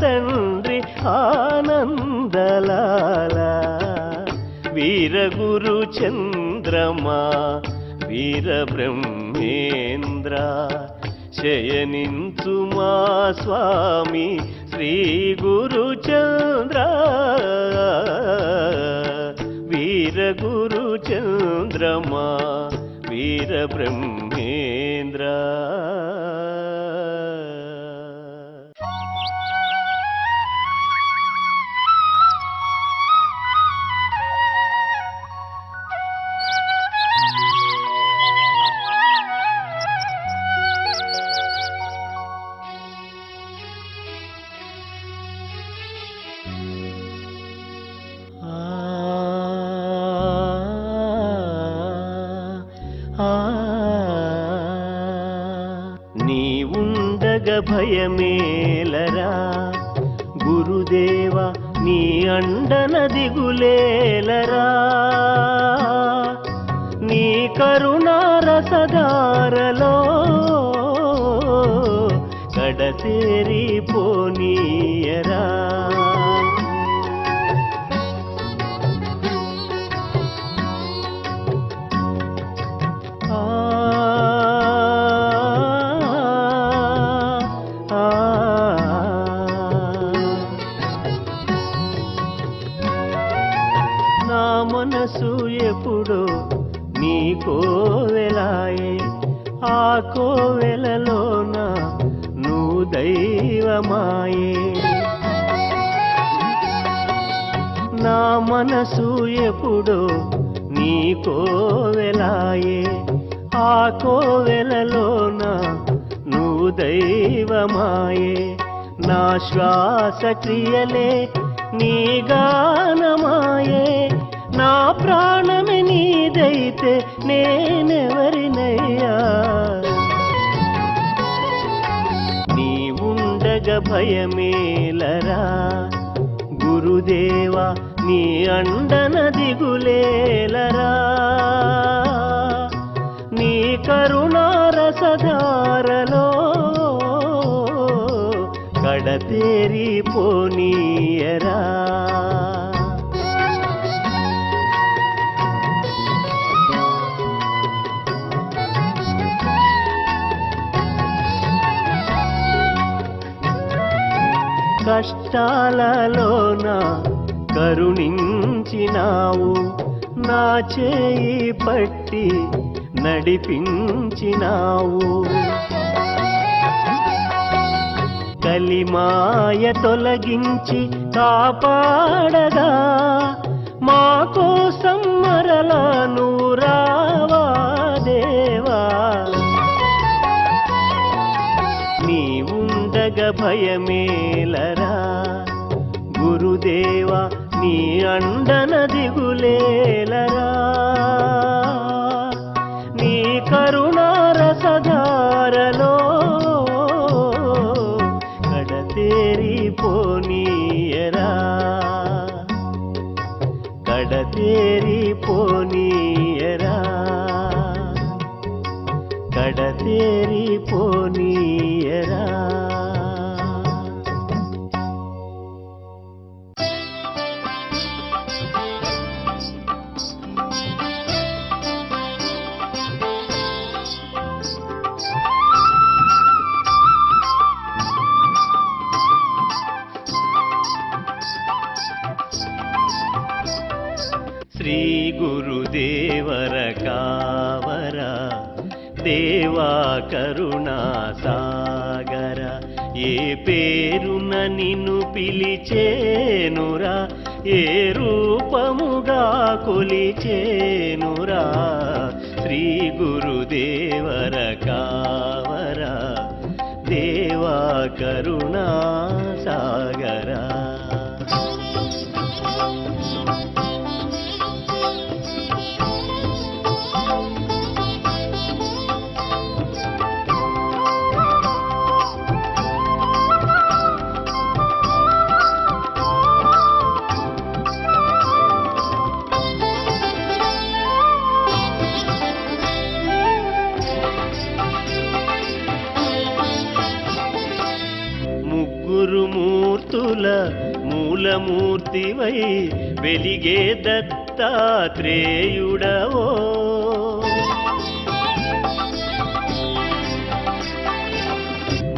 తండ్రి ఆనందలాల వీరగురు చంద్రమా వీర బ్రహ్మేంద్ర శయనించు మా స్వామి శ్రీ గురు చంద్ర వీర గురు చంద్రమా వీర బ్రహ్మేంద్ర భయమేలరా గురుదేవ నీ అండన దిగులేలరా నీ కరుణారసధారలో కడతేరి పోనీయరా మనసు ఎప్పుడో నీ కోవెలాయే ఆ కోవెలలోన నువ్వు దైవమాయే నా మనసు ఎప్పుడో నీ కోవెలాయే ఆ కోవెలలోన నువ్వు దైవమాయే నా శ్వాస క్రియలే నీ గానమాయే నా ప్రాణమే నీదైతే నేనెవరినయ్యా నీ ఉండగ భయమేలరా గురుదేవా నీ అండన దిగులేలరా నీ కరుణారసధారలో కడతేరి పోనీయరా కష్టాలలోన కరుణించినావు నా చేయి పట్టి నడిపించినావు కలిమాయ తొలగించి కాపాడగా మా కోసం మరలా నువ్వు రావా దేవా నీ ఉండగ భయమేలరా గురుదేవా నీ అండన దిగులేలరా నీ కరుణారసధారలో కడతేరి పోనీయరా కడతేరి పోనీయరా కడతేరి పోనీయరా శ్రీ గురుదేవర కావర దేవా కరుణా సాగర ఏ పేరున నిన్ను పిలిచేనురా ఏ రూపముగా కొలిచేనురా శ్రీ గురుదేవర కావర దేవా కరుణా సాగరా మూర్తుల మూలమూర్తివై వెలిగే దత్తాత్రేయుడవో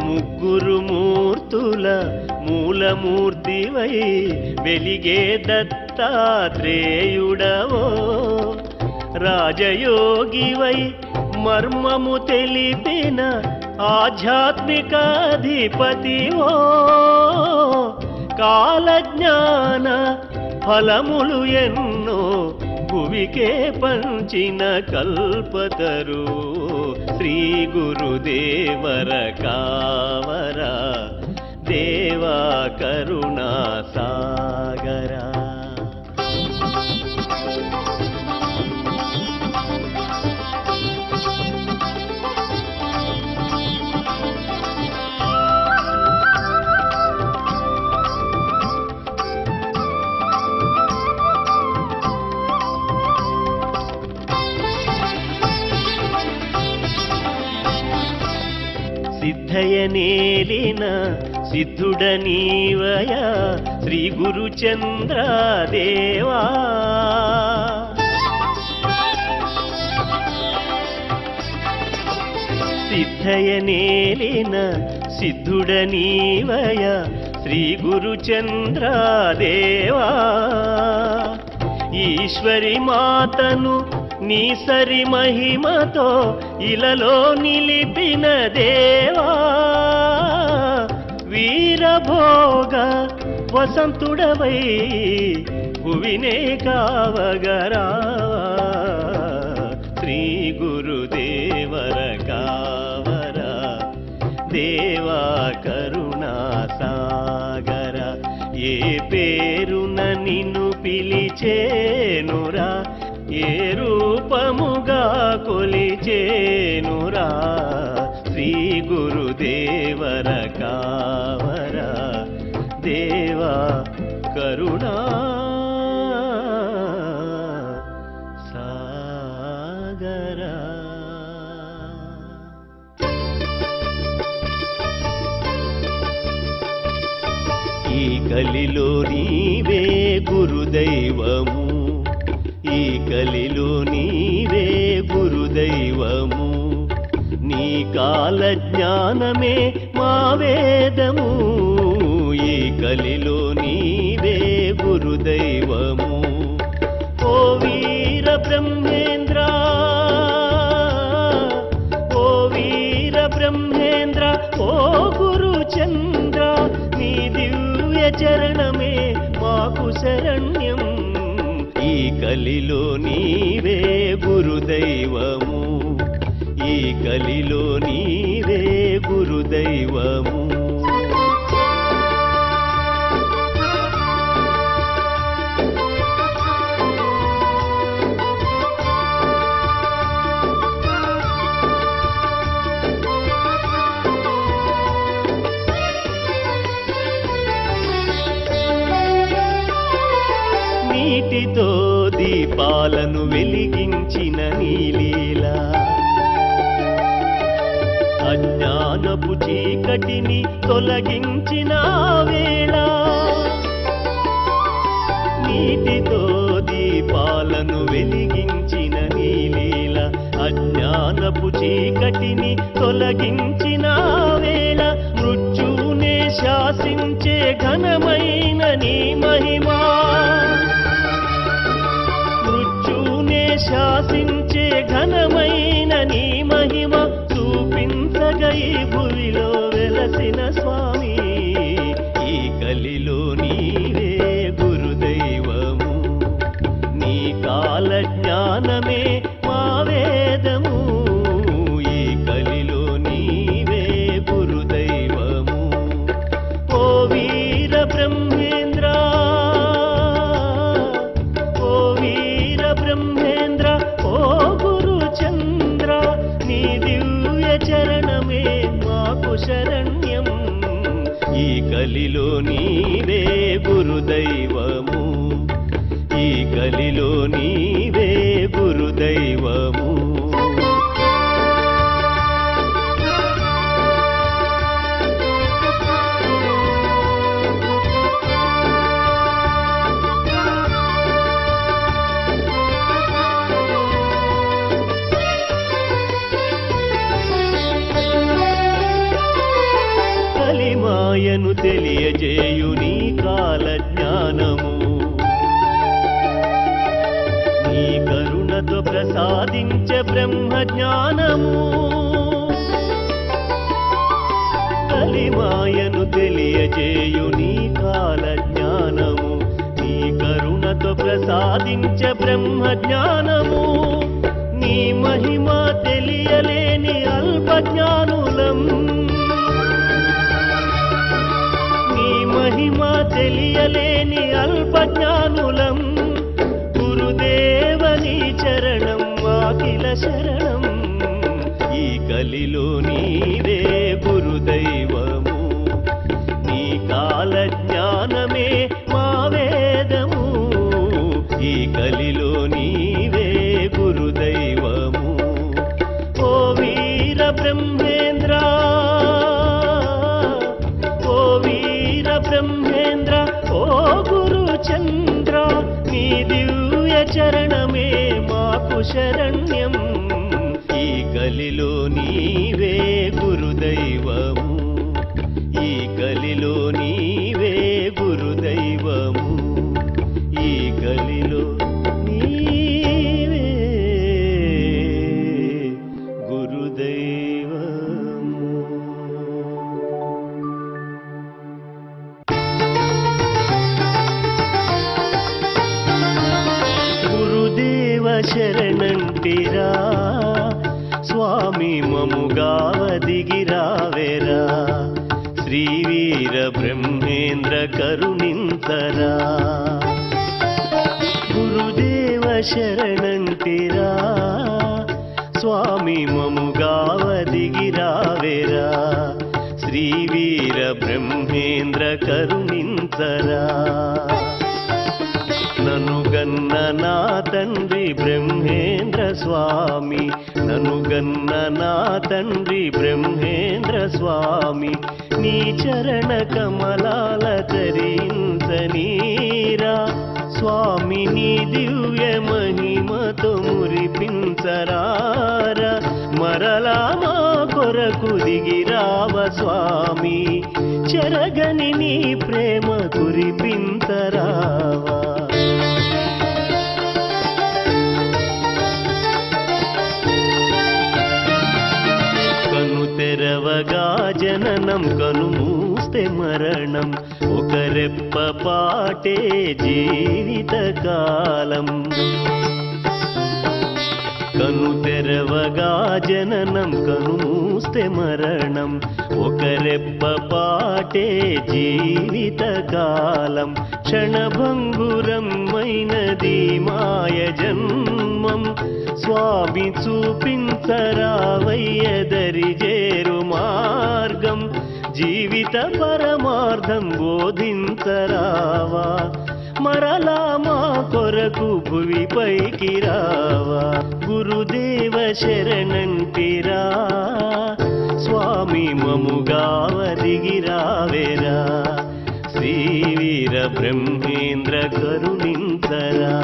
ముగ్గురు మూర్తుల మూలమూర్తివై వెలిగే దత్తాత్రేయుడవో రాజయోగివై మర్మము తెలిపిన ఆధ్యాత్మికాధిపతివో కాలజ్ఞాన ఫలములు ఎన్నో భువికే పంచిన కల్పతరు శ్రీ గురుదేవర కావర దేవా కరుణా సాగరా సిద్ధయనేలిన సిద్ధుడ నీవయ శ్రీ గురుచంద్ర దేవా సిద్ధయనేలిన సిద్ధుడ నీవయ శ్రీ గురుచంద్ర దేవా ఈశ్వరి మాతను నీ సరి మహిమతో ఇలలో నిలిపిన దేవా వీరభోగ వసంతుడవై భువినే కావగరా శ్రీ గురుదేవ ఏ పేరున నిన్ను పిలిచేనురా, ఏ రూపముగా కొలిచేనురా, శ్రీ గురుదేవర కావరా దేవా కరుణా సాగరా. ఈ కలిలో నీవే గురుదైవము, ఈ కలిలో నీవే గురుదైవము, నీ కాల జ్ఞానమే మా వేదము, ఈ కలిలో నీవే గురుదైవము. ఓ వీర బ్రహ్మేంద్ర, ఓ వీర బ్రహ్మేంద్ర, ఓ గురు చంద్ర, నీ దివ్య చరణమే మాకు శరణ్యం, ఈ కలిలో నీవే గురుదైవము, ఈ కలిలో నీవే గురుదైవము. నీటితో దీపాలను వెలిగించిన నీలీలా, అజ్ఞానపు చీకటిని తొలగించిన వేళ, నీటితో దీపాలను వెలిగించిన నీలీల, అజ్ఞానపు చీకటిని తొలగించిన వేళ, మృత్యునే శాసించే ఘనమైన నీ మహిమా, మృత్యునే శాసించే ఘనమైన నీ మహిమ చూపించగా ఈ భూమిలో వెలసిన స్వామి, ఈ కలిలో నీవే గురుదైవము, నీ కాల జ్ఞానమే మా వేదము, ఈ కలిలో నీవే గురుదైవము. ఓ వీర బ్రహ్మేంద్ర, ఓ వీర బ్రహ్మేంద్ర, ఓ గురు చంద్ర, నీ దివ్య చరణమే మాకు శరణ్యం, ఈ కలిలో నీవే గురుదైవము, ఈ కలిలో నీవే గురుదైవము. కలిమాయను తెలియజేయు నీ కాల జ్ఞానము, నీ కరుణతో ప్రసాదించే బ్రహ్మ జ్ఞానము, కలిమాయను తెలియజేయు నీ కాల జ్ఞానము, నీ కరుణతో ప్రసాదించే బ్రహ్మ జ్ఞానము, నీ మహిమ తెలియలేని అల్ప జ్ఞానులం, నీ మహిమ తెలియలేని అల్ప జ్ఞానులం, గురుదేవని చరణం మాకిల శరణం, ఈ కలిలో నీవే గురుదైవము, నీ కాల జ్ఞానమే మా వేదము, ఈ కలిలో నీవే గురుదైవము. ఓ వీర బ్రహ్మేంద్ర, ఓ వీర బ్రహ్మేంద్ర, ఓ గురు చంద్ర, నీ దివ్య చరణమే మాకు శరణ్యం, ఈ కలిలో నీవే గురుదైవము, ఈ కలిలో నీవే గురుదైవము, ఈ కలిలో నీవే గురుదైవము. గురుదేవ శరణంటిరా స్వామి మముగావ దిగిరావేరా, శ్రీవీర బ్రహ్మేంద్ర కరుణించ కరుణించరా గురుదేవ శరణంటిరా స్వామి మముగావ దిగిరావేరా శ్రీ వీర బ్రహ్మేంద్ర కరుణించరా నను గన్న నా తండ్రి బ్రహ్మేంద్ర స్వామి నను గన్న నా తండ్రి బ్రహ్మేంద్ర స్వామి నీ చరణ కమలాల తరించనీరా స్వామి నీ దివ్య మహిమతో మురిపించరారా మరలా మా కొరకు దిగిరావ స్వామి చెరగని నీ ప్రేమ కురిపించరావా కను తెరవగా జననం కను మూస్తే మరణం ఒక రెప్ప పాటే జీవితకాలం కను తెరవగా జననం కను మూస్తే మరణం ఒక రెప్ప పాటే జీవితకాలం క్షణభంగురమైనది మాయ జన్మం స్వామి చూపించరావయ్యదరి చేరు మార్గం జీవిత పరమార్థం బోధించరావా మరలా మా కొరకు భువిపైకి రావా గురుదేవ శరణంటిరా స్వామి మముగావ దిగిరావేరా శ్రీ వీర బ్రహ్మేంద్ర కరుణించరా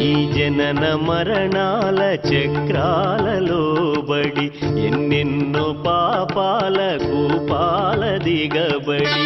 ఈ జనన మరణాల చక్రాలలో బడి ఎన్నెన్నో పాపాల కూపాల దిగబడి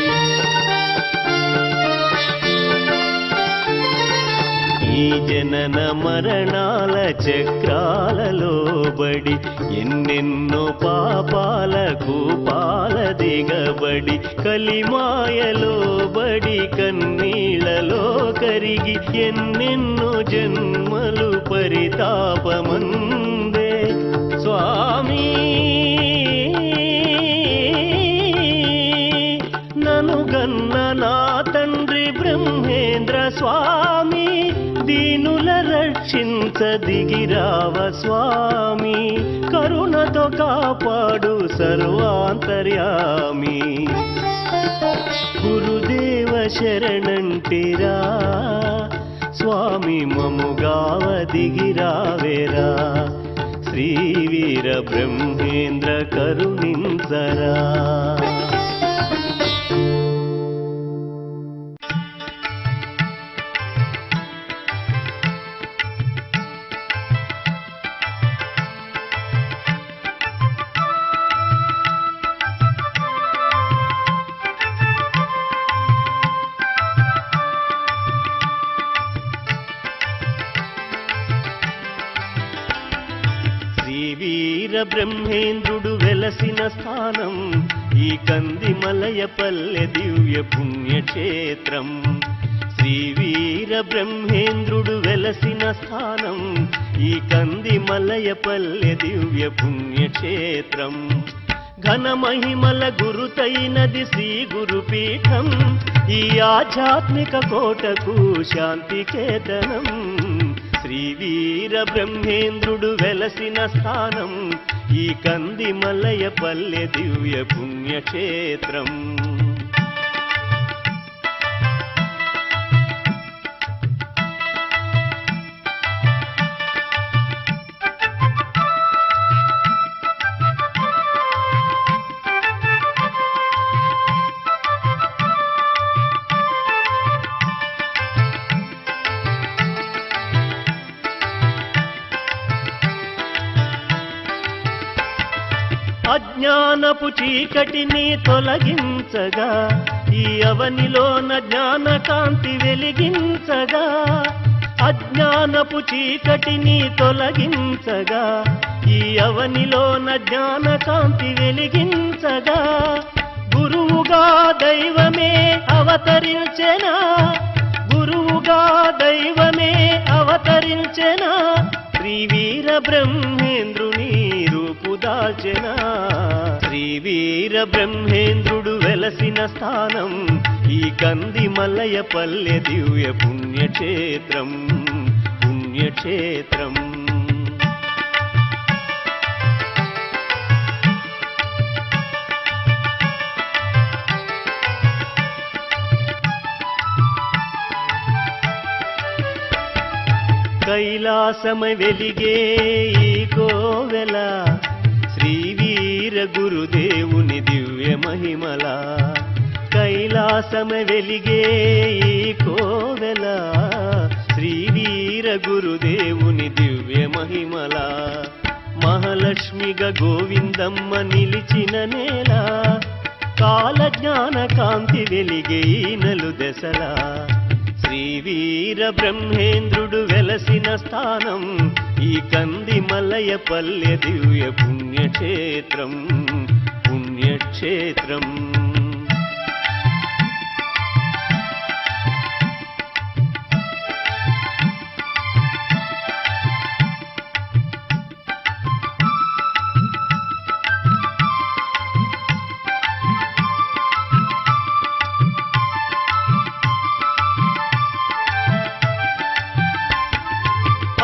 ఈ జనన మరణాల చక్రాలలో బడి ఎన్నెన్నో పాపాల కూపాల దిగబడి కలిమాయలో బడి కన్నీళ్లలో కరిగి ఎన్నెన్నో జన్మలు పరితాపమందే స్వామి నను గన్న నా తండ్రి బ్రహ్మేంద్ర స్వామి దీనుల రక్షించ దిగిరావ స్వామి కరుణతో కాపాడు సర్వాంతర్యామి గురుదేవ శరణంటిరా స్వామి మముగావ దిగిరావేరా శ్రీ వీర బ్రహ్మేంద్ర కరుణించరా బ్రహ్మేంద్రుడు వెలసిన స్థానం ఈ కందిమలయ పల్లె దివ్య పుణ్యక్షేత్రం శ్రీ వీర బ్రహ్మేంద్రుడు వెలసిన స్థానం ఈ కందిమలయ పల్లె దివ్య పుణ్యక్షేత్రం ఘన మహిమల గురుతైనది శ్రీ గురుపీఠం ఈ ఆధ్యాత్మిక కోటకు శాంతి కేతనం శ్రీ వీర బ్రహ్మేంద్రుడు వెలసిన స్థానం ఈ కందిమలయ పల్లె దివ్య పుణ్యక్షేత్రం అజ్ఞానపు చీకటిని తొలగించగా ఈ అవనిలోన జ్ఞాన కాంతి వెలిగించగా అజ్ఞానపు చీకటిని తొలగించగా ఈ అవనిలోన జ్ఞాన కాంతి వెలిగించగా గురువుగా దైవమే అవతరించెనా గురువుగా దైవమే అవతరించెనా శ్రీ వీర బ్రహ్మేంద్రుని రూపు దాల్చెనా శ్రీ వీర బ్రహ్మేంద్రుడు వెలసిన స్థానం ఈ కంది మల్లయ పల్లె దివ్య పుణ్యక్షేత్రం పుణ్యక్షేత్రం. కైలాసమై వెలిగే ఈ కోవెల శ్రీ వీర గురుదేవుని దివ్య మహిమల కైలాసమై వెలిగే ఈ కోవెల శ్రీ వీర గురుదేవుని దివ్య మహిమల మహాలక్ష్మిగా గోవిందమ్మ నిలిచిన నేల కాలజ్ఞాన కాంతి వెలిగే ఈ నలు దశలా శ్రీ వీర బ్రహ్మేంద్రుడు వెలసిన స్థానం ఈ కంది మలయ పల్లె దివ్య పుణ్యక్షేత్రం పుణ్యక్షేత్రం.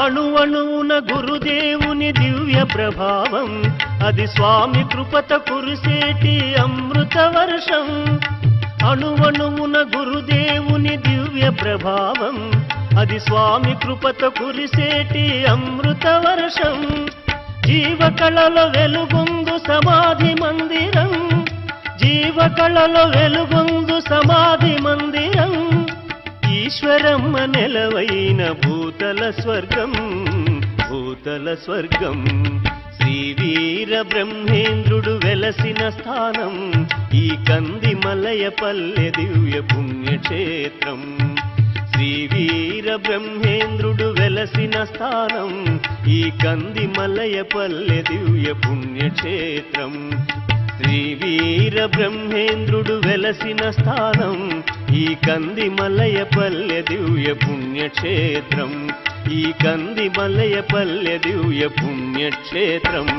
అణువణువున గురుదేవుని దివ్య ప్రభావం అది స్వామి కృపత కురిసేటి అమృత వర్షం. అణువణువున గురుదేవుని దివ్య ప్రభావం అది స్వామి కృపత కురిసేటి అమృత వర్షం. జీవకళలో వెలుగొందు సమాధి మందిరం జీవకళలో వెలుగొందు సమాధి మందిరం ఈశ్వరమ్మ నెలవైన భూతల స్వర్గం భూతల స్వర్గం. శ్రీ వీర బ్రహ్మేంద్రుడు వెలసిన స్థానం ఈ కంది మలయ పల్లె దివ్య పుణ్యక్షేత్రం. శ్రీ వీర బ్రహ్మేంద్రుడు వెలసిన స్థానం ఈ కంది మలయ పల్లె దివ్య పుణ్యక్షేత్రం. శ్రీ వీర బ్రహ్మేంద్రుడు వెలసిన స్థానం ఈ కంది మలయ పల్లె దివ్య పుణ్యక్షేత్రం ఈ కంది మలయ పల్లె దివ్య పుణ్యక్షేత్రం.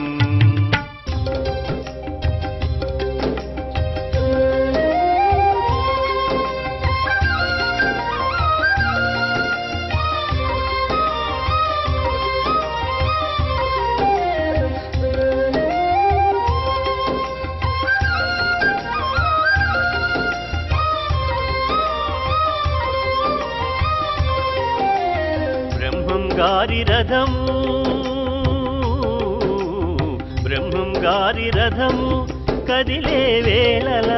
గారి రథము బ్రహ్మం గారి రథము కదిలే వేళల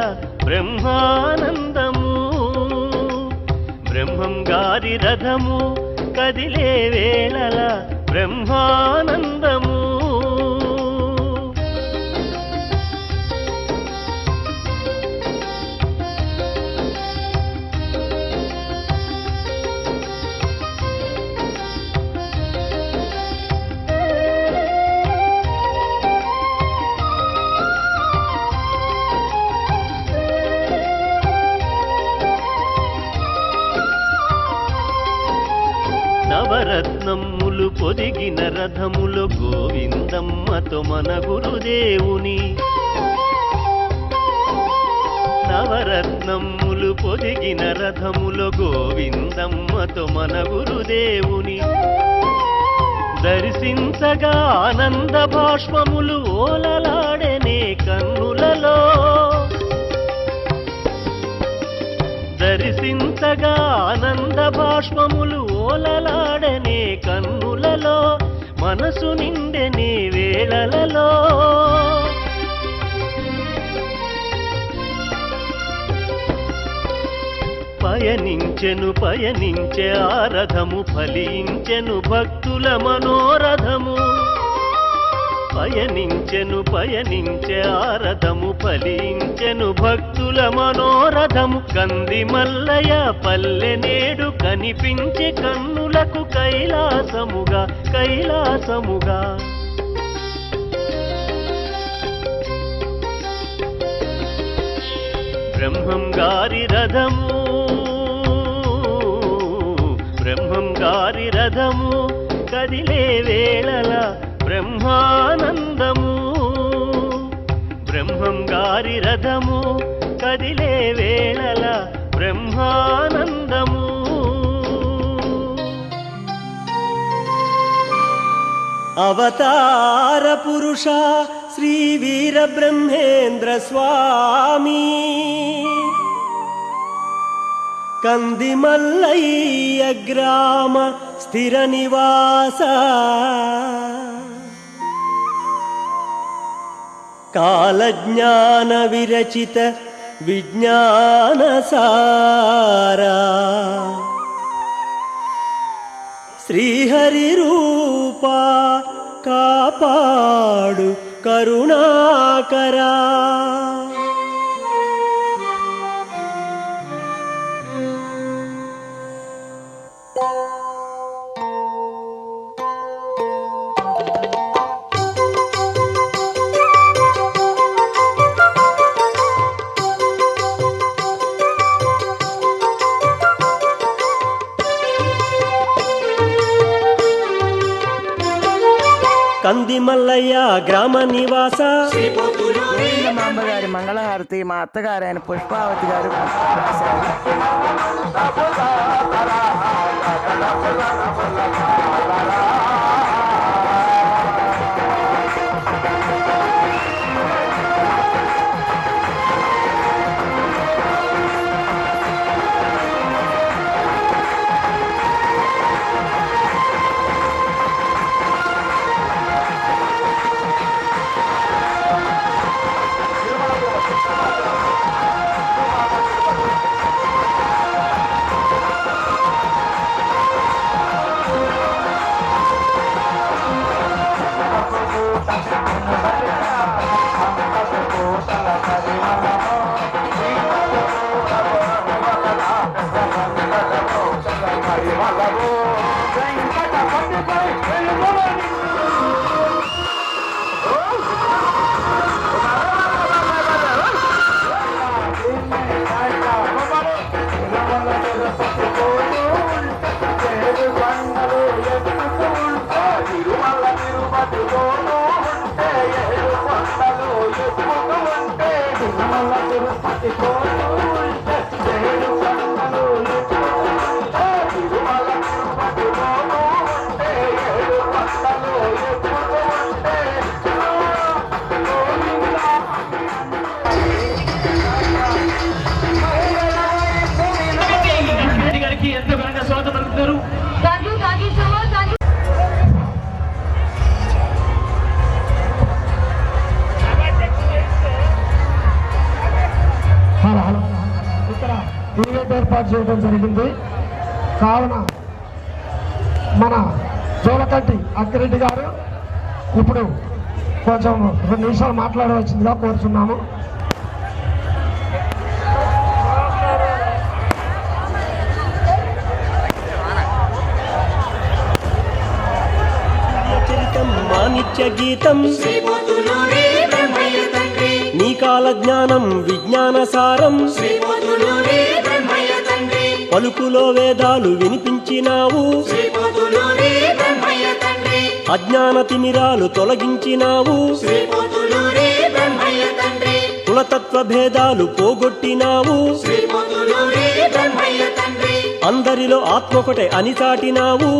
బ్రహ్మానందము బ్రహ్మం గారి రథము కదిలే వేళల బ్రహ్మానందము. నవరత్నములు పొదిగిన రథములో గోవిందమ్మతో మన గురుదేవుని నవరత్నములు పొదిగిన రథములో గోవిందమ్మతో మన గురుదేవుని దర్శించగా ఆనంద భాష్పములు ఓలలాడెనే కన్నులలో దర్శించగా ఆనంద భాష్పములు ఓలలాడనే కన్నులలో మనసు నిండెని వేళలలో పయనించెను పయనించే ఆ రథము ఫలించెను భక్తుల మనోరథము పయనించెను పయనించే ఆ రథము ఫలించెను భక్తుల మనోరథము కంది మల్లయ పల్లె నేడు కనిపించే కన్నులకు కైలాసముగా కైలాసముగా. బ్రహ్మం గారి రథము బ్రహ్మం గారి రథము కదిలే వేళల బ్రహ్మానందము బ్రహ్మం గారి రథము కదిలే వేళల బ్రహ్మానందము అవతార పురుష శ్రీ వీర బ్రహ్మేంద్ర స్వామి కందిమల్లయ్య గ్రామ స్థిర నివాస కాలజ్ఞాన విరచిత విజ్ఞాన సారా శ్రీహరి రూపా కాపాడు కరుణాకరా కందిమల్లయ్య గ్రామ నివాస మా అమ్మగారి మంగళహారతి మా అత్తగారు ఆయన పుష్పావతి గారు రాశారు. ఏర్పాటు చేయడం జరిగింది. కావున మన జోలకంటి అక్కిరెడ్డి గారు ఇప్పుడు కొంచెం 2 నిమిషాలు మాట్లాడవలసిందిగా కోరుతున్నాము. చరితం మానిత్య గీతం నీ కాల జ్ఞానం విజ్ఞాన సారం పలుకులో వేదాలు వినిపించినావు అజ్ఞాన తిమిరాలు తొలగించినావు కులతత్వ భేదాలు పోగొట్టినావు అందరిలో ఆత్మొకటే అని చాటినావు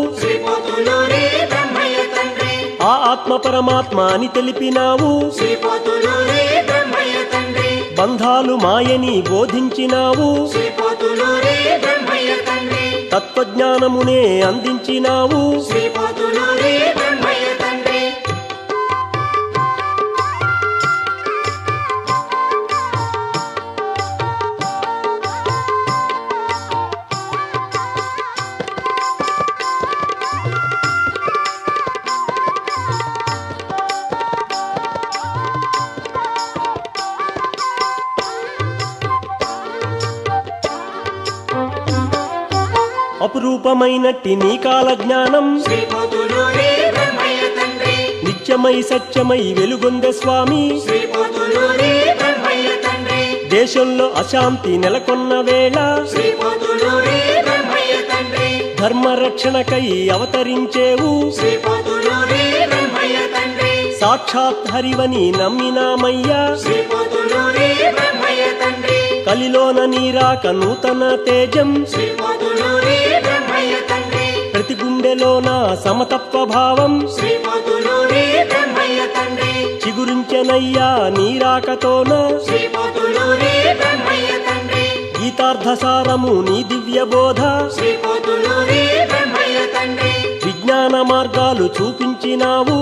ఆ ఆత్మ పరమాత్మ అని తెలిపినావు బంధాలు మాయని బోధించినావు తత్వజ్ఞానమునే అందించినావు అపురూపమైనట్టి నీ కాల జ్ఞానం నిత్యమై సత్యమై వెలుగొందె స్వామి దేశంలో అశాంతి నెలకొన్న వేళ ధర్మ రక్షణకై అవతరించేవు సాక్షాత్ హరివని నమ్మినామయ్యా కలిలోన నీరాక నూతన తేజం ప్రతి గుండెలోన సమతత్వ భావం చిగురించనయ్యా నీరాకతోన గీతార్థసారము నీ దివ్య బోధ విజ్ఞాన మార్గాలు చూపించినావు